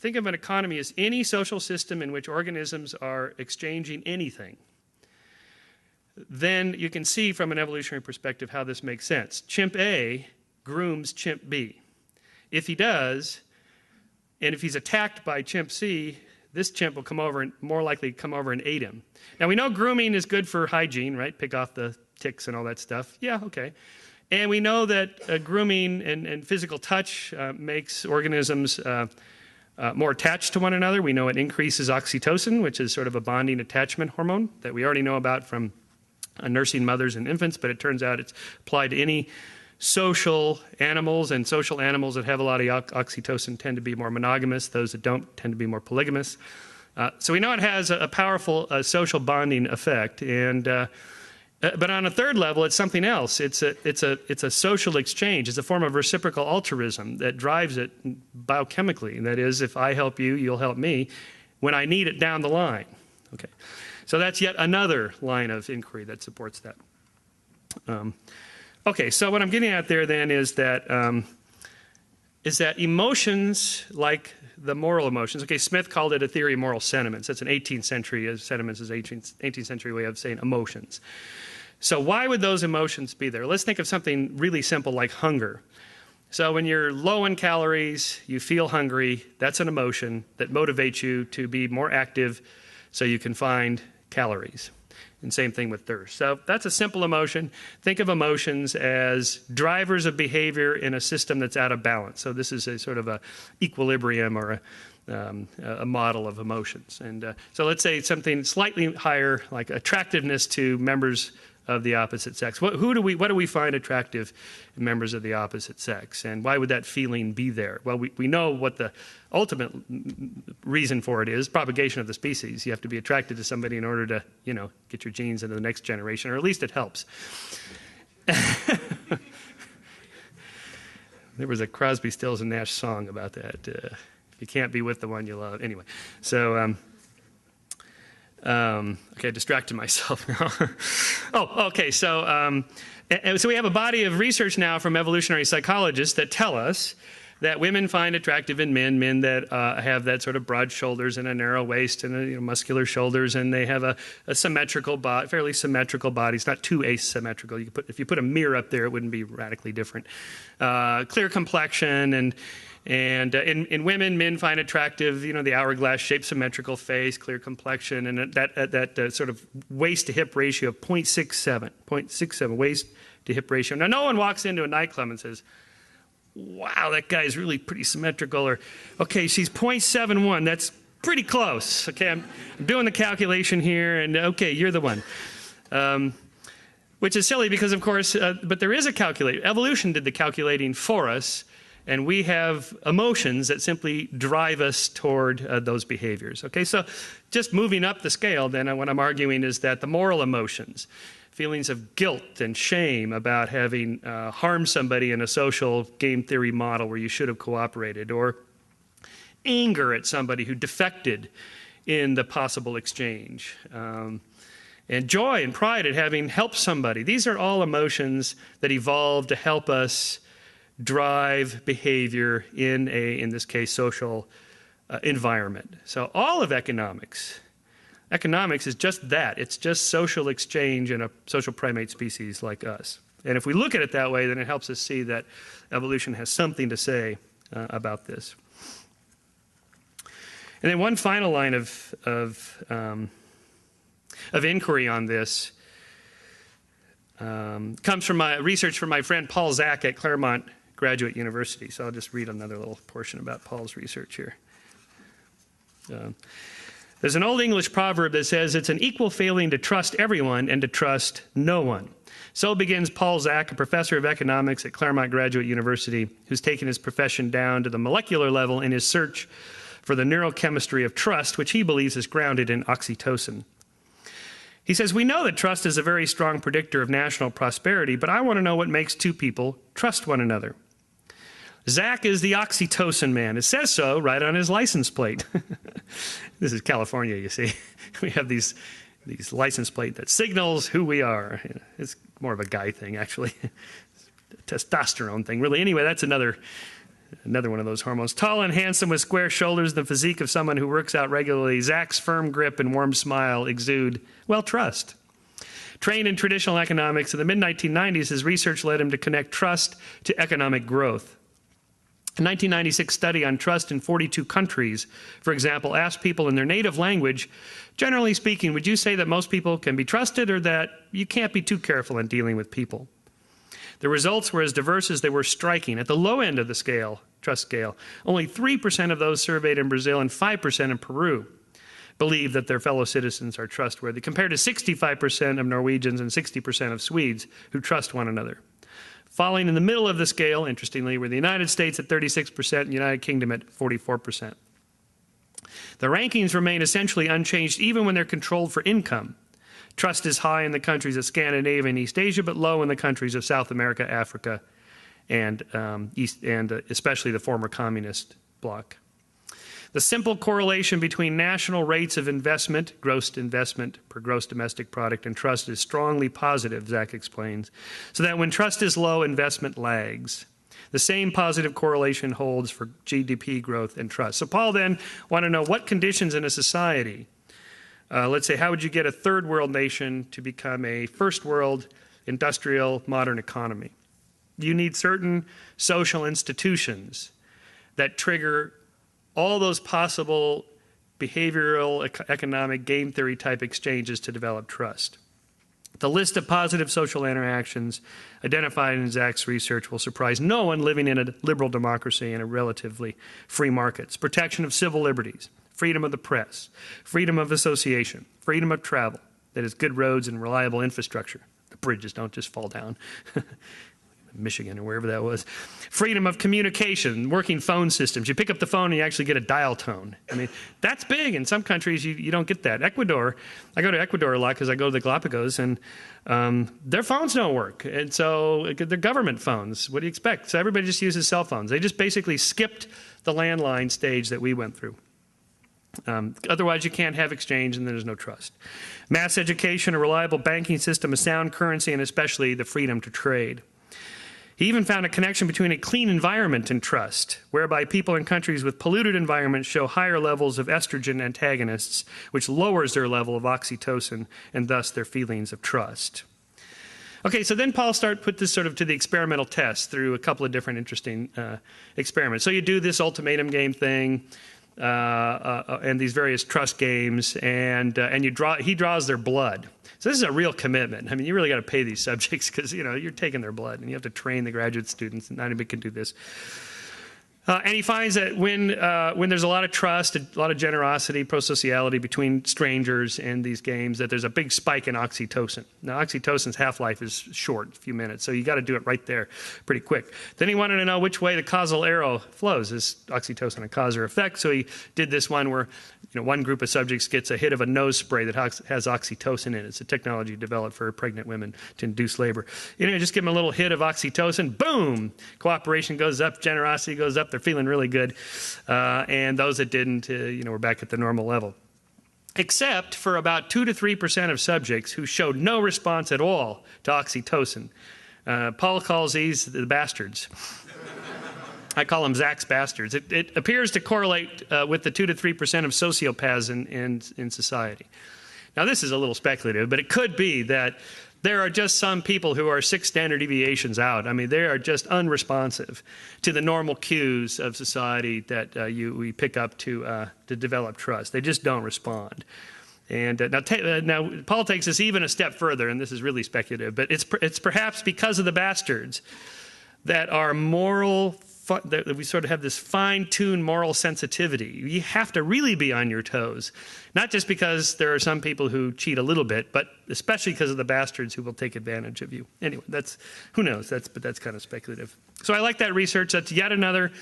an economy as any social system in which organisms are exchanging anything, then you can see from an evolutionary perspective how this makes sense. Chimp A grooms chimp B. If he does, and if he's attacked by chimp C, this chimp will come over and more likely come over and aid him. Now, we know grooming is good for hygiene, right? Pick off the ticks and all that stuff. Yeah, okay. And we know that grooming and physical touch makes organisms more attached to one another. We know it increases oxytocin, which is sort of a bonding attachment hormone that we already know about from nursing mothers and infants, but it turns out it's applied to any social animals, and social animals that have a lot of oxytocin tend to be more monogamous. Those that don't tend to be more polygamous. So we know it has a powerful social bonding effect. But on a third level, it's something else. It's a social exchange. It's a form of reciprocal altruism that drives it biochemically. That is, if I help you, you'll help me when I need it down the line. Okay, so that's yet another line of inquiry that supports that. Okay, so what I'm getting at there then is that emotions like the moral emotions. Okay, Smith called it a theory of moral sentiments. That's an 18th century, sentiments is 18th century way of saying emotions. So why would those emotions be there? Let's think of something really simple like hunger. So when you're low in calories, you feel hungry, that's an emotion that motivates you to be more active so you can find calories. And same thing with thirst. So that's a simple emotion. Think of emotions as drivers of behavior in a system that's out of balance. So this is a sort of a equilibrium or a model of emotions. And so let's say something slightly higher, like attractiveness to members of the opposite sex. What do we find attractive in members of the opposite sex? And why would that feeling be there? Well, we know what the ultimate reason for it is, propagation of the species. You have to be attracted to somebody in order to, get your genes into the next generation, or at least it helps. There was a Crosby, Stills, and Nash song about that. You can't be with the one you love. Anyway, so... okay, distracted myself now. Oh, okay, so we have a body of research now from evolutionary psychologists that tell us that women find attractive in men that have that sort of broad shoulders and a narrow waist and muscular shoulders, and they have a symmetrical body, fairly symmetrical bodies, not too asymmetrical. If you put a mirror up there, it wouldn't be radically different. Clear complexion and in women, men find attractive, the hourglass-shaped symmetrical face, clear complexion, and that sort of waist-to-hip ratio of 0.67 waist-to-hip ratio. Now, no one walks into a nightclub and says, wow, that guy's really pretty symmetrical, or, okay, she's 0.71, that's pretty close. Okay, I'm doing the calculation here, and okay, you're the one. Which is silly because, of course, but there is a calculator. Evolution did the calculating for us. And we have emotions that simply drive us toward those behaviors. Okay, so just moving up the scale, then what I'm arguing is that the moral emotions, feelings of guilt and shame about having harmed somebody in a social game theory model where you should have cooperated, or anger at somebody who defected in the possible exchange, and joy and pride at having helped somebody. These are all emotions that evolved to help us drive behavior in this case, social environment. So all of economics is just that. It's just social exchange in a social primate species like us. And if we look at it that way, then it helps us see that evolution has something to say about this. And then one final line of inquiry on this comes from my research from my friend Paul Zak at Claremont Graduate University. So I'll just read another little portion about Paul's research here. There's an old English proverb that says it's an equal failing to trust everyone and to trust no one. So begins Paul Zak, a professor of economics at Claremont Graduate University, who's taken his profession down to the molecular level in his search for the neurochemistry of trust, which he believes is grounded in oxytocin. He says, we know that trust is a very strong predictor of national prosperity, but I want to know what makes two people trust one another. Zach is the oxytocin man. It says so right on his license plate. This is California, you see. We have these license plate that signals who we are. It's more of a guy thing, actually. Testosterone thing, really. Anyway, that's another one of those hormones. Tall and handsome with square shoulders, the physique of someone who works out regularly, Zach's firm grip and warm smile exude, well, trust. Trained in traditional economics in the mid-1990s, his research led him to connect trust to economic growth. A 1996 study on trust in 42 countries, for example, asked people in their native language, generally speaking, would you say that most people can be trusted or that you can't be too careful in dealing with people? The results were as diverse as they were striking. At the low end of the scale, trust scale, only 3% of those surveyed in Brazil and 5% in Peru believe that their fellow citizens are trustworthy, compared to 65% of Norwegians and 60% of Swedes who trust one another. Falling in the middle of the scale, interestingly, were the United States at 36% and the United Kingdom at 44%. The rankings remain essentially unchanged even when they're controlled for income. Trust is high in the countries of Scandinavia and East Asia, but low in the countries of South America, Africa, and especially the former communist bloc. The simple correlation between national rates of investment, gross investment per gross domestic product, and trust is strongly positive, Zach explains, so that when trust is low, investment lags. The same positive correlation holds for GDP growth and trust. So Paul then wanted to know what conditions in a society, let's say, how would you get a third world nation to become a first world industrial modern economy? You need certain social institutions that trigger all those possible behavioral, economic, game theory type exchanges to develop trust. The list of positive social interactions identified in Zach's research will surprise no one living in a liberal democracy and a relatively free markets. Protection of civil liberties, freedom of the press, freedom of association, freedom of travel, that is good roads and reliable infrastructure. The bridges don't just fall down. Michigan or wherever that was. Freedom of communication, working phone systems. You pick up the phone and you actually get a dial tone. I mean, that's big. In some countries, you don't get that. Ecuador, I go to Ecuador a lot because I go to the Galapagos, and their phones don't work. And so they're government phones. What do you expect? So everybody just uses cell phones. They just basically skipped the landline stage that we went through. Otherwise, you can't have exchange and there's no trust. Mass education, a reliable banking system, a sound currency, and especially the freedom to trade. He even found a connection between a clean environment and trust, whereby people in countries with polluted environments show higher levels of estrogen antagonists, which lowers their level of oxytocin and thus their feelings of trust. Okay, so then Paul put this sort of to the experimental test through a couple of different interesting experiments. So you do this ultimatum game thing and these various trust games, and he draws their blood. So this is a real commitment. I mean, you really got to pay these subjects because, you're taking their blood, and you have to train the graduate students, and not anybody can do this. And he finds that when there's a lot of trust, a lot of generosity, prosociality between strangers in these games, that there's a big spike in oxytocin. Now, oxytocin's half-life is short, a few minutes, so you got to do it right there pretty quick. Then he wanted to know which way the causal arrow flows. Is oxytocin a cause or effect? So he did this one where one group of subjects gets a hit of a nose spray that has oxytocin in it. It's a technology developed for pregnant women to induce labor. Just give them a little hit of oxytocin, boom! Cooperation goes up, generosity goes up, they're feeling really good. And those that didn't, were back at the normal level. Except for about 2 to 3% of subjects who showed no response at all to oxytocin. Paul calls these the bastards. I call them Zach's bastards. It appears to correlate with the 2 to 3% of sociopaths in society. Now, this is a little speculative, but it could be that there are just some people who are 6 standard deviations out. I mean, they are just unresponsive to the normal cues of society that we pick up to develop trust. They just don't respond. And now Paul takes this even a step further, and this is really speculative, but it's perhaps because of the bastards that our moral, that we sort of have this fine-tuned moral sensitivity. You have to really be on your toes, not just because there are some people who cheat a little bit, but especially because of the bastards who will take advantage of you. Anyway, who knows? But that's kind of speculative. So I like that research. That's yet another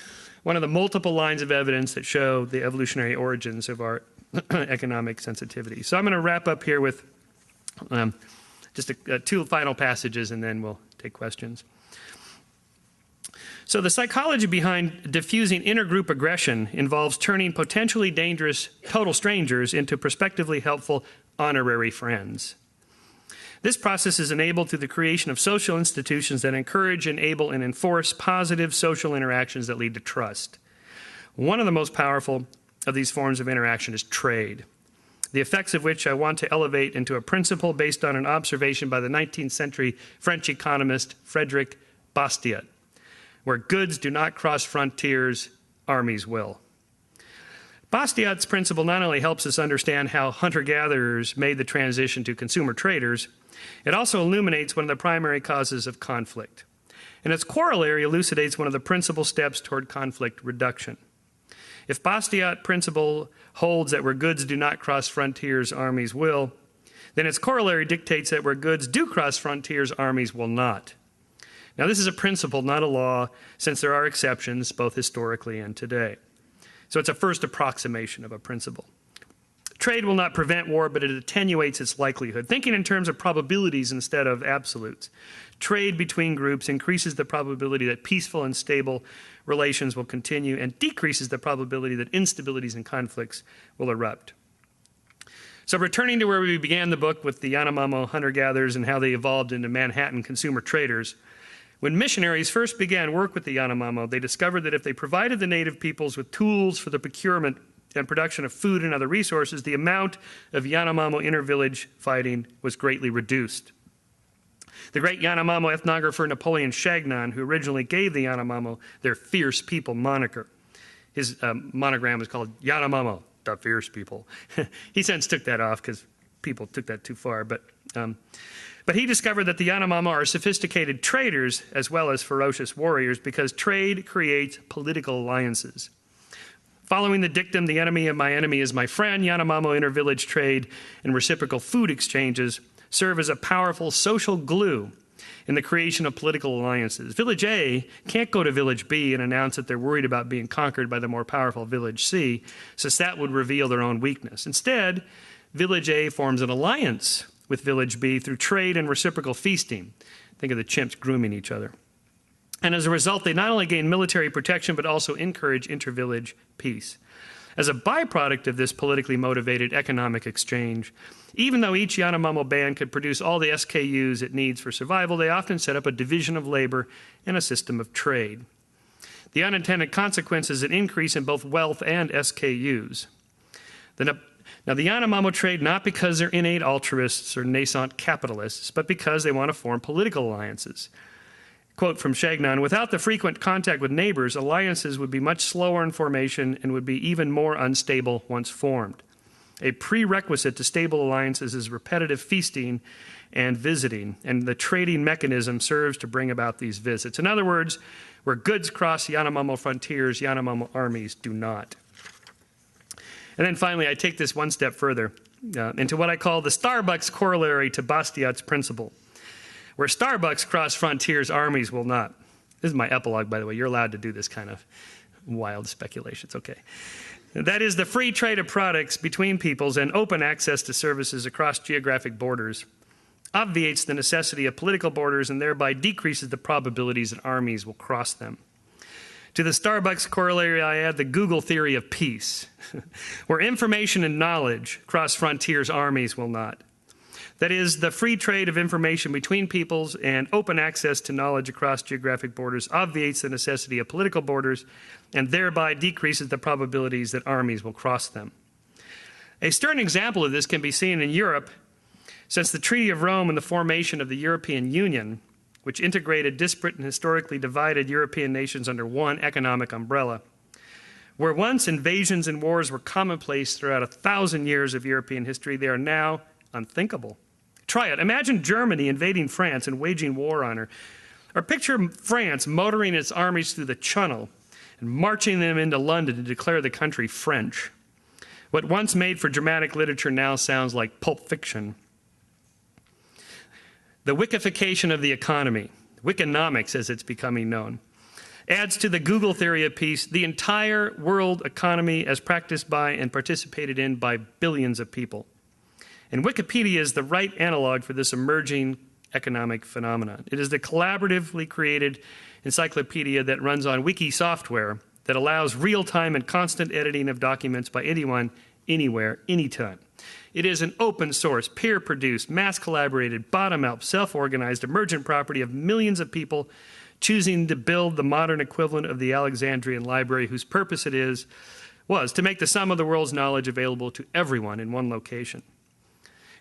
one of the multiple lines of evidence that show the evolutionary origins of our economic sensitivity. So I'm going to wrap up here with just 2 final passages, and then we'll take questions. So the psychology behind diffusing intergroup aggression involves turning potentially dangerous total strangers into prospectively helpful honorary friends. This process is enabled through the creation of social institutions that encourage, enable, and enforce positive social interactions that lead to trust. One of the most powerful of these forms of interaction is trade, the effects of which I want to elevate into a principle based on an observation by the 19th century French economist Frédéric Bastiat. Where goods do not cross frontiers, armies will. Bastiat's principle not only helps us understand how hunter-gatherers made the transition to consumer traders, it also illuminates one of the primary causes of conflict. And its corollary elucidates one of the principal steps toward conflict reduction. If Bastiat's principle holds that where goods do not cross frontiers, armies will, then its corollary dictates that where goods do cross frontiers, armies will not. Now, this is a principle, not a law, since there are exceptions, both historically and today. So it's a first approximation of a principle. Trade will not prevent war, but it attenuates its likelihood. Thinking in terms of probabilities instead of absolutes, trade between groups increases the probability that peaceful and stable relations will continue and decreases the probability that instabilities and conflicts will erupt. So returning to where we began the book with the Yanomamo hunter-gatherers and how they evolved into Manhattan consumer traders, When missionaries first began work with the Yanomamo, they discovered that if they provided the native peoples with tools for the procurement and production of food and other resources, the amount of Yanomamo inter-village fighting was greatly reduced. The great Yanomamo ethnographer Napoleon Chagnon, who originally gave the Yanomamo their fierce people moniker. His monogram was called Yanomamo, the fierce people. He since took that off because people took that too far. But he discovered that the Yanomamo are sophisticated traders as well as ferocious warriors because trade creates political alliances. Following the dictum, the enemy of my enemy is my friend, Yanomamo inter-village trade and reciprocal food exchanges serve as a powerful social glue in the creation of political alliances. Village A can't go to Village B and announce that they're worried about being conquered by the more powerful Village C, since that would reveal their own weakness. Instead, Village A forms an alliance with Village B through trade and reciprocal feasting. Think of the chimps grooming each other. And as a result, they not only gain military protection, but also encourage inter-village peace. As a byproduct of this politically motivated economic exchange, even though each Yanomamo band could produce all the SKUs it needs for survival, they often set up a division of labor and a system of trade. The unintended consequence is an increase in both wealth and SKUs. Now, the Yanomamo trade not because they're innate altruists or nascent capitalists, but because they want to form political alliances. Quote from Chagnon, without the frequent contact with neighbors, alliances would be much slower in formation and would be even more unstable once formed. A prerequisite to stable alliances is repetitive feasting and visiting, and the trading mechanism serves to bring about these visits. In other words, where goods cross Yanomamo frontiers, Yanomamo armies do not. And then finally, I take this one step further into what I call the Starbucks corollary to Bastiat's principle. Where Starbucks cross frontiers, armies will not. This is my epilogue, by the way. You're allowed to do this kind of wild speculations. Okay. That is, the free trade of products between peoples and open access to services across geographic borders obviates the necessity of political borders and thereby decreases the probabilities that armies will cross them. To the Starbucks corollary, I add the Google theory of peace, where information and knowledge cross frontiers, armies will not. That is, the free trade of information between peoples and open access to knowledge across geographic borders obviates the necessity of political borders and thereby decreases the probabilities that armies will cross them. A stern example of this can be seen in Europe since the Treaty of Rome and the formation of the European Union, which integrated disparate and historically divided European nations under one economic umbrella. Where once invasions and wars were commonplace throughout 1,000 years of European history, they are now unthinkable. Try it. Imagine Germany invading France and waging war on her. Or picture France motoring its armies through the Channel and marching them into London to declare the country French. What once made for dramatic literature now sounds like Pulp Fiction. The wickification of the economy, Wiconomics as it's becoming known, adds to the Google theory of peace the entire world economy as practiced by and participated in by billions of people. And Wikipedia is the right analog for this emerging economic phenomenon. It is the collaboratively created encyclopedia that runs on wiki software that allows real-time and constant editing of documents by anyone, anywhere, anytime. It is an open source, peer-produced, mass-collaborated, bottom-up, self-organized, emergent property of millions of people choosing to build the modern equivalent of the Alexandrian library, whose purpose was to make the sum of the world's knowledge available to everyone in one location.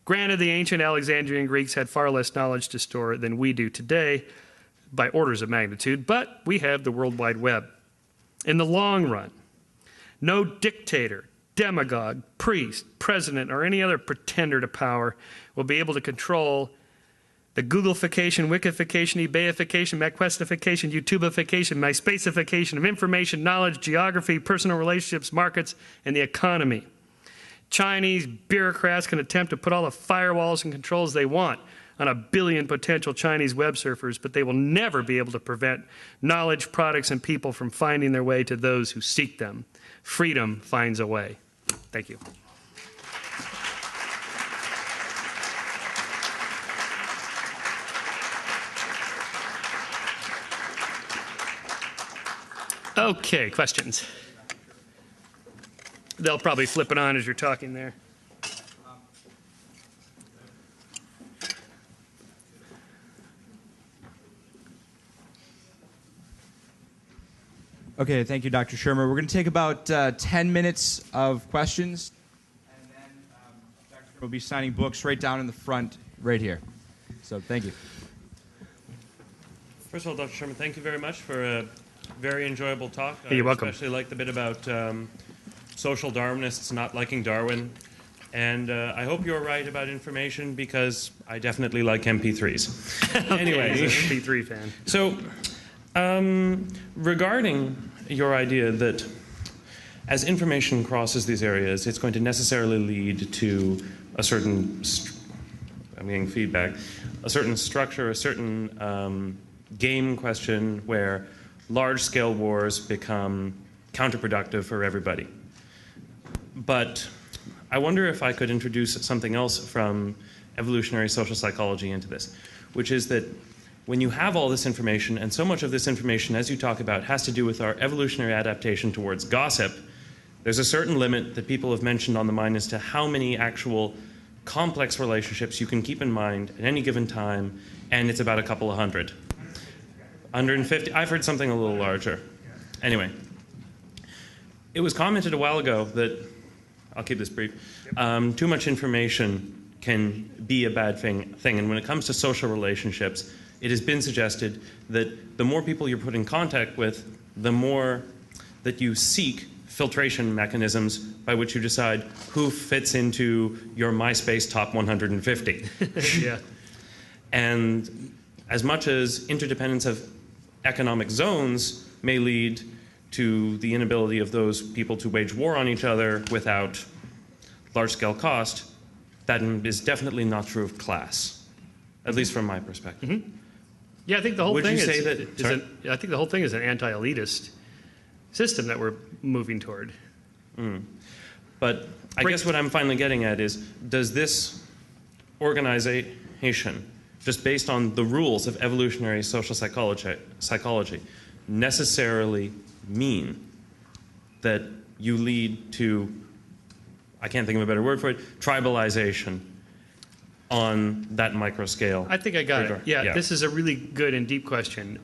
Granted, the ancient Alexandrian Greeks had far less knowledge to store than we do today by orders of magnitude, but we have the World Wide Web. In the long run, no dictator, demagogue, priest, president, or any other pretender to power will be able to control the Googleification, Wikification, eBayification, MapQuestification, YouTubeification, MySpaceification of information, knowledge, geography, personal relationships, markets, and the economy. Chinese bureaucrats can attempt to put all the firewalls and controls they want on 1 billion potential Chinese web surfers, but they will never be able to prevent knowledge, products, and people from finding their way to those who seek them. Freedom finds a way. Thank you. Okay, questions? They'll probably flip it on as you're talking there. Okay, thank you, Dr. Shermer. We're going to take about 10 minutes of questions, and then Dr. Shermer will be signing books right down in the front right here. So thank you. First of all, Dr. Shermer, thank you very much for a very enjoyable talk. You're welcome. I especially liked the bit about social Darwinists not liking Darwin. And I hope you're right about information, because I definitely like MP3s. Okay, Anyway, he's an MP3 fan. So regarding your idea that as information crosses these areas, it's going to necessarily lead to a certain, I'm getting feedback, a certain structure, a certain game question where large-scale wars become counterproductive for everybody. But I wonder if I could introduce something else from evolutionary social psychology into this, which is that when you have all this information, and so much of this information, as you talk about, has to do with our evolutionary adaptation towards gossip, there's a certain limit that people have mentioned on the mind as to how many actual complex relationships you can keep in mind at any given time, and it's about a couple of hundred. 150, I've heard something a little larger. Anyway, it was commented a while ago that, I'll keep this brief, too much information can be a bad thing. And when it comes to social relationships, it has been suggested that the more people you're put in contact with, the more that you seek filtration mechanisms by which you decide who fits into your MySpace top 150. Yeah. And as much as interdependence of economic zones may lead to the inability of those people to wage war on each other without large-scale cost, that is definitely not true of class, at least from my perspective. Mm-hmm. Yeah, I think the whole Would thing you is, say that, I think the whole thing is an anti-elitist system that we're moving toward. But I guess what I'm finally getting at is, does this organization, just based on the rules of evolutionary social psychology, necessarily mean that you lead to, I can't think of a better word for it, tribalization on that micro scale? I think I got it. Yeah, this is a really good and deep question.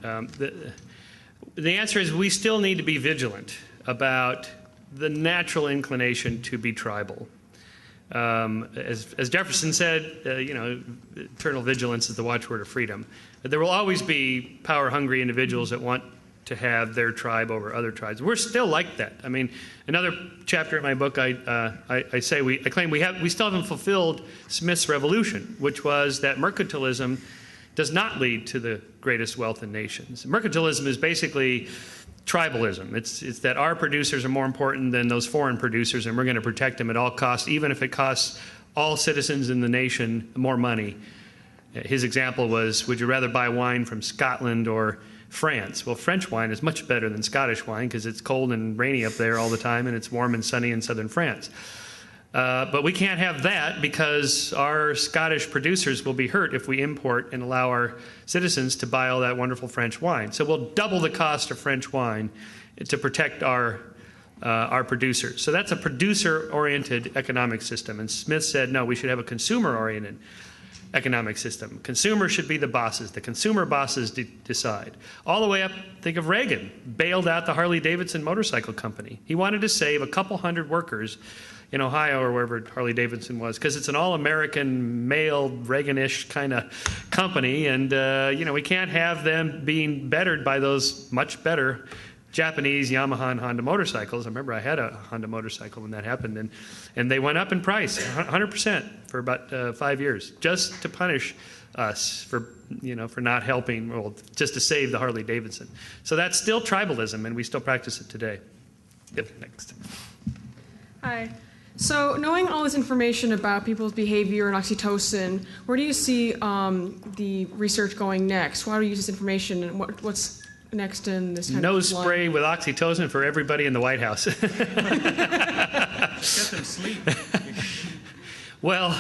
The answer is we still need to be vigilant about the natural inclination to be tribal. As Jefferson said, eternal vigilance is the watchword of freedom. There will always be power-hungry individuals that want to have their tribe over other tribes. We're still like that. I mean, another chapter in my book, I claim we still haven't fulfilled Smith's revolution, which was that mercantilism does not lead to the greatest wealth in nations. Mercantilism is basically tribalism. It's that our producers are more important than those foreign producers, and we're going to protect them at all costs, even if it costs all citizens in the nation more money. His example was, would you rather buy wine from Scotland or France? Well, French wine is much better than Scottish wine because it's cold and rainy up there all the time, and it's warm and sunny in southern France. But we can't have that because our Scottish producers will be hurt if we import and allow our citizens to buy all that wonderful French wine. So we'll double the cost of French wine to protect our producers. So that's a producer-oriented economic system. And Smith said, no, we should have a consumer-oriented economic system. Consumers should be the bosses. The consumer bosses decide. All the way up, think of Reagan, bailed out the Harley-Davidson motorcycle company. He wanted to save a couple hundred workers in Ohio or wherever Harley-Davidson was, because it's an all-American, male, Reagan-ish kind of company, and we can't have them being bettered by those much better Japanese Yamaha and Honda motorcycles. I remember I had a Honda motorcycle when that happened, and they went up in price 100% for about 5 years, just to punish us for not helping, well, just to save the Harley-Davidson. So that's still tribalism, and we still practice it today. Yep, next. Hi. So knowing all this information about people's behavior and oxytocin, where do you see the research going next? Why do you use this information, and what's next in this kind Nose of spray with oxytocin for everybody in the White House. Get them sleep. Well,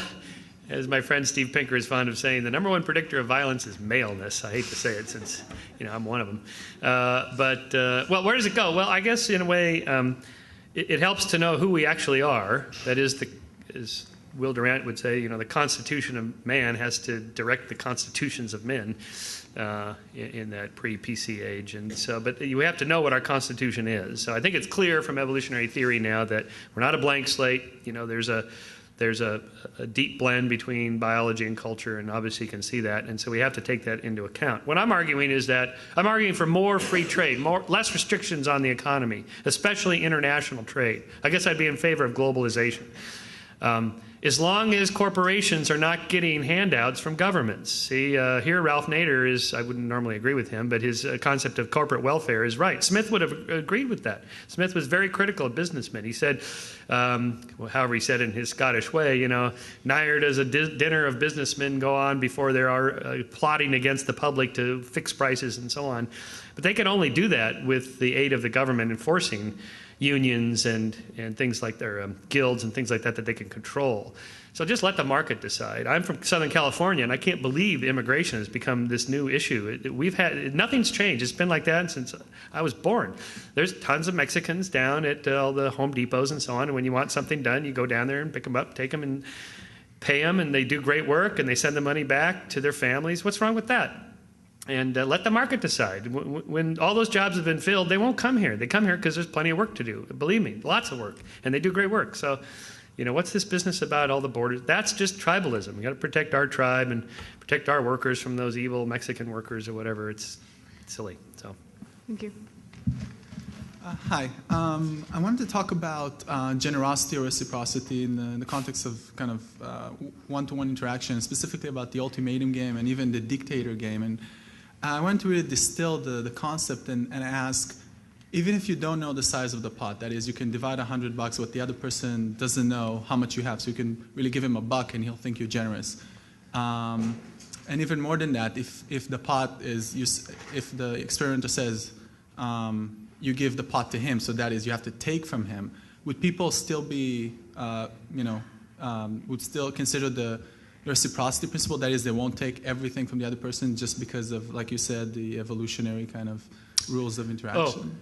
as my friend Steve Pinker is fond of saying, the number one predictor of violence is maleness. I hate to say it since I'm one of them. Well, where does it go? Well, I guess in a way it helps to know who we actually are. That is Will Durant would say, the constitution of man has to direct the constitutions of men in that pre-PC age. And so, but you have to know what our constitution is. So I think it's clear from evolutionary theory now that we're not a blank slate. There's a deep blend between biology and culture, and obviously you can see that. And so we have to take that into account. What I'm arguing is that I'm arguing for more free trade, less restrictions on the economy, especially international trade. I guess I'd be in favor of globalization. As long as corporations are not getting handouts from governments. See, here Ralph Nader is, I wouldn't normally agree with him, but his concept of corporate welfare is right. Smith would have agreed with that. Smith was very critical of businessmen. He said, however he said in his Scottish way, neither does a dinner of businessmen go on before they are plotting against the public to fix prices and so on. But they can only do that with the aid of the government enforcing unions and things like their guilds and things like that they can control. So just let the market decide. I'm from Southern California, and I can't believe immigration has become this new issue. Nothing's changed. It's been like that since I was born. There's tons of Mexicans down at all the Home Depots and so on, and when you want something done, you go down there and pick them up, take them and pay them, and they do great work, and they send the money back to their families. What's wrong with that? And let the market decide. When all those jobs have been filled, they won't come here. They come here because there's plenty of work to do. Believe me, lots of work. And they do great work. So, what's this business about all the borders? That's just tribalism. We've got to protect our tribe and protect our workers from those evil Mexican workers or whatever. It's silly. So, Thank you. Hi. I wanted to talk about generosity or reciprocity in the context of kind of one-to-one interaction, specifically about the ultimatum game and even the dictator game. And I want to really distill the concept and ask, even if you don't know the size of the pot, that is, you can divide $100, but the other person doesn't know how much you have, so you can really give him $1 and he'll think you're generous. And even more than that, if the pot is, if the experimenter says you give the pot to him, so that is, you have to take from him, would people still be, would still consider the reciprocity principle, that is, they won't take everything from the other person just because of, like you said, the evolutionary kind of rules of interaction?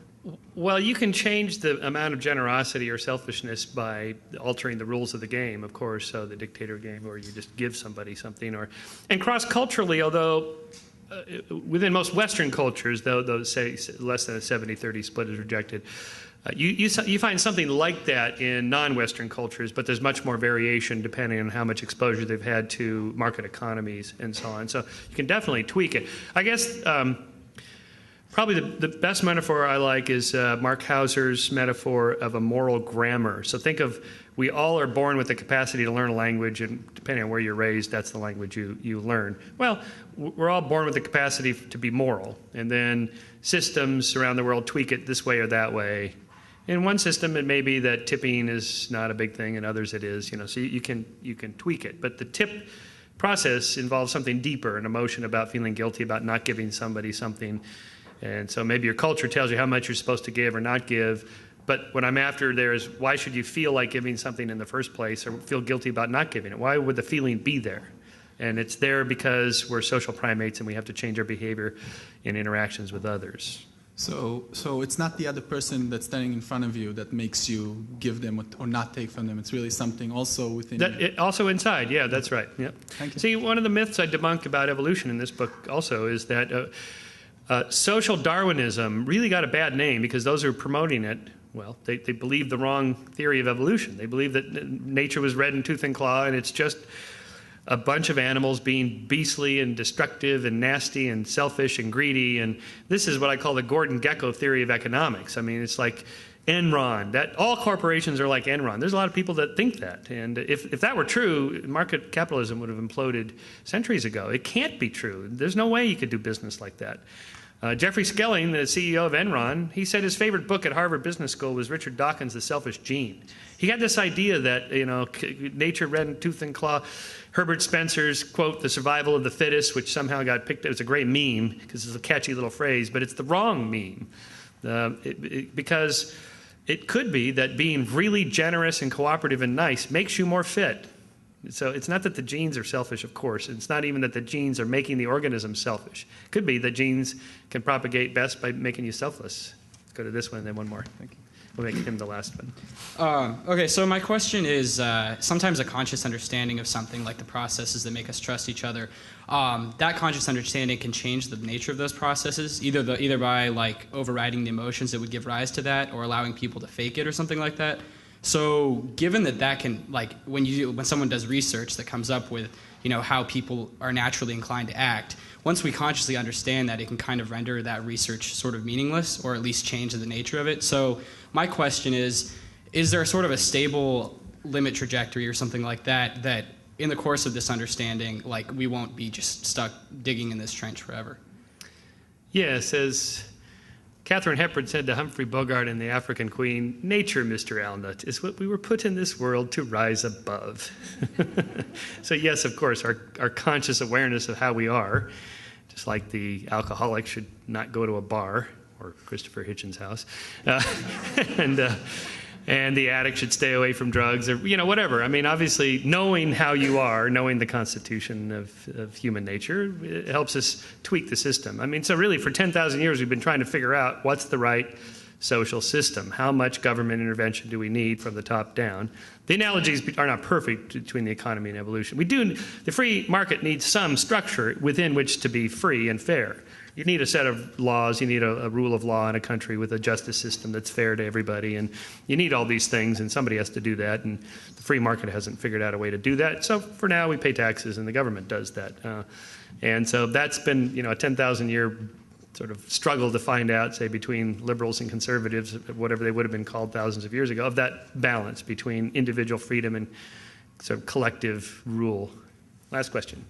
Well, you can change the amount of generosity or selfishness by altering the rules of the game, of course, so the dictator game, or you just give somebody something. And cross-culturally, although within most Western cultures, though say less than a 70-30 split is rejected, you find something like that in non-Western cultures, but there's much more variation depending on how much exposure they've had to market economies and so on. So you can definitely tweak it. I guess probably the best metaphor I like is Mark Hauser's metaphor of a moral grammar. So think of, we all are born with the capacity to learn a language, and depending on where you're raised, that's the language you learn. Well, we're all born with the capacity to be moral, and then systems around the world tweak it this way or that way. In one system, it may be that tipping is not a big thing, and others it is. So you can tweak it. But the tip process involves something deeper, an emotion about feeling guilty about not giving somebody something. And so maybe your culture tells you how much you're supposed to give or not give. But what I'm after there is, why should you feel like giving something in the first place or feel guilty about not giving it? Why would the feeling be there? And it's there because we're social primates and we have to change our behavior in interactions with others. So it's not the other person that's standing in front of you that makes you give them or not take from them. It's really something also within you. Also inside, yeah, that's right. Yeah. Thank you. See, one of the myths I debunk about evolution in this book also is that social Darwinism really got a bad name because those who are promoting it, well, they believe the wrong theory of evolution. They believe that nature was red in tooth and claw, and it's just a bunch of animals being beastly and destructive and nasty and selfish and greedy. And this is what I call the Gordon-Gekko theory of economics. I mean, it's like Enron. That all corporations are like Enron. There's a lot of people that think that. And if that were true, market capitalism would have imploded centuries ago. It can't be true. There's no way you could do business like that. Jeffrey Skilling, the CEO of Enron, he said his favorite book at Harvard Business School was Richard Dawkins' The Selfish Gene. He had this idea that, nature red in tooth and claw. Herbert Spencer's, quote, the survival of the fittest, which somehow got picked up. It's a great meme because it's a catchy little phrase, but it's the wrong meme. Because it could be that being really generous and cooperative and nice makes you more fit. So it's not that the genes are selfish, of course. It's not even that the genes are making the organism selfish. It could be that genes can propagate best by making you selfless. Let's go to this one and then one more. Thank you. we'll make him the last one. Okay, so my question is, sometimes a conscious understanding of something like the processes that make us trust each other, that conscious understanding can change the nature of those processes, either by like overriding the emotions that would give rise to that, or allowing people to fake it or something like that. So given that can, like, when someone does research that comes up with, how people are naturally inclined to act, once we consciously understand that, it can kind of render that research sort of meaningless, or at least change the nature of it. So my question is there sort of a stable limit trajectory or something like that in the course of this understanding, like, we won't be just stuck digging in this trench forever? Yes, as Katharine Hepburn said to Humphrey Bogart in The African Queen, nature, Mr. Alnut, is what we were put in this world to rise above. So yes, of course, our conscious awareness of how we are, just like the alcoholic should not go to a bar, or Christopher Hitchens' house, and the addict should stay away from drugs, or whatever. I mean, obviously, knowing how you are, knowing the constitution of human nature, it helps us tweak the system. I mean, so really, for 10,000 years, we've been trying to figure out what's the right social system. How much government intervention do we need from the top down? The analogies are not perfect between the economy and evolution. The free market needs some structure within which to be free and fair. You need a set of laws, you need a rule of law in a country with a justice system that's fair to everybody, and you need all these things, and somebody has to do that, and the free market hasn't figured out a way to do that. So for now, we pay taxes, and the government does that. And so that's been, a 10,000-year sort of struggle to find out, say, between liberals and conservatives, whatever they would have been called thousands of years ago, of that balance between individual freedom and sort of collective rule. Last question.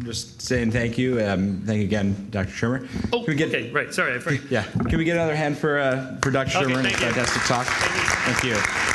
Just saying thank you. Thank you again, Dr. Shermer. Oh, okay, right. Sorry, I forgot. Yeah. Can we get another hand for Dr. Shermer and thank you. fantastic talk? Thank you.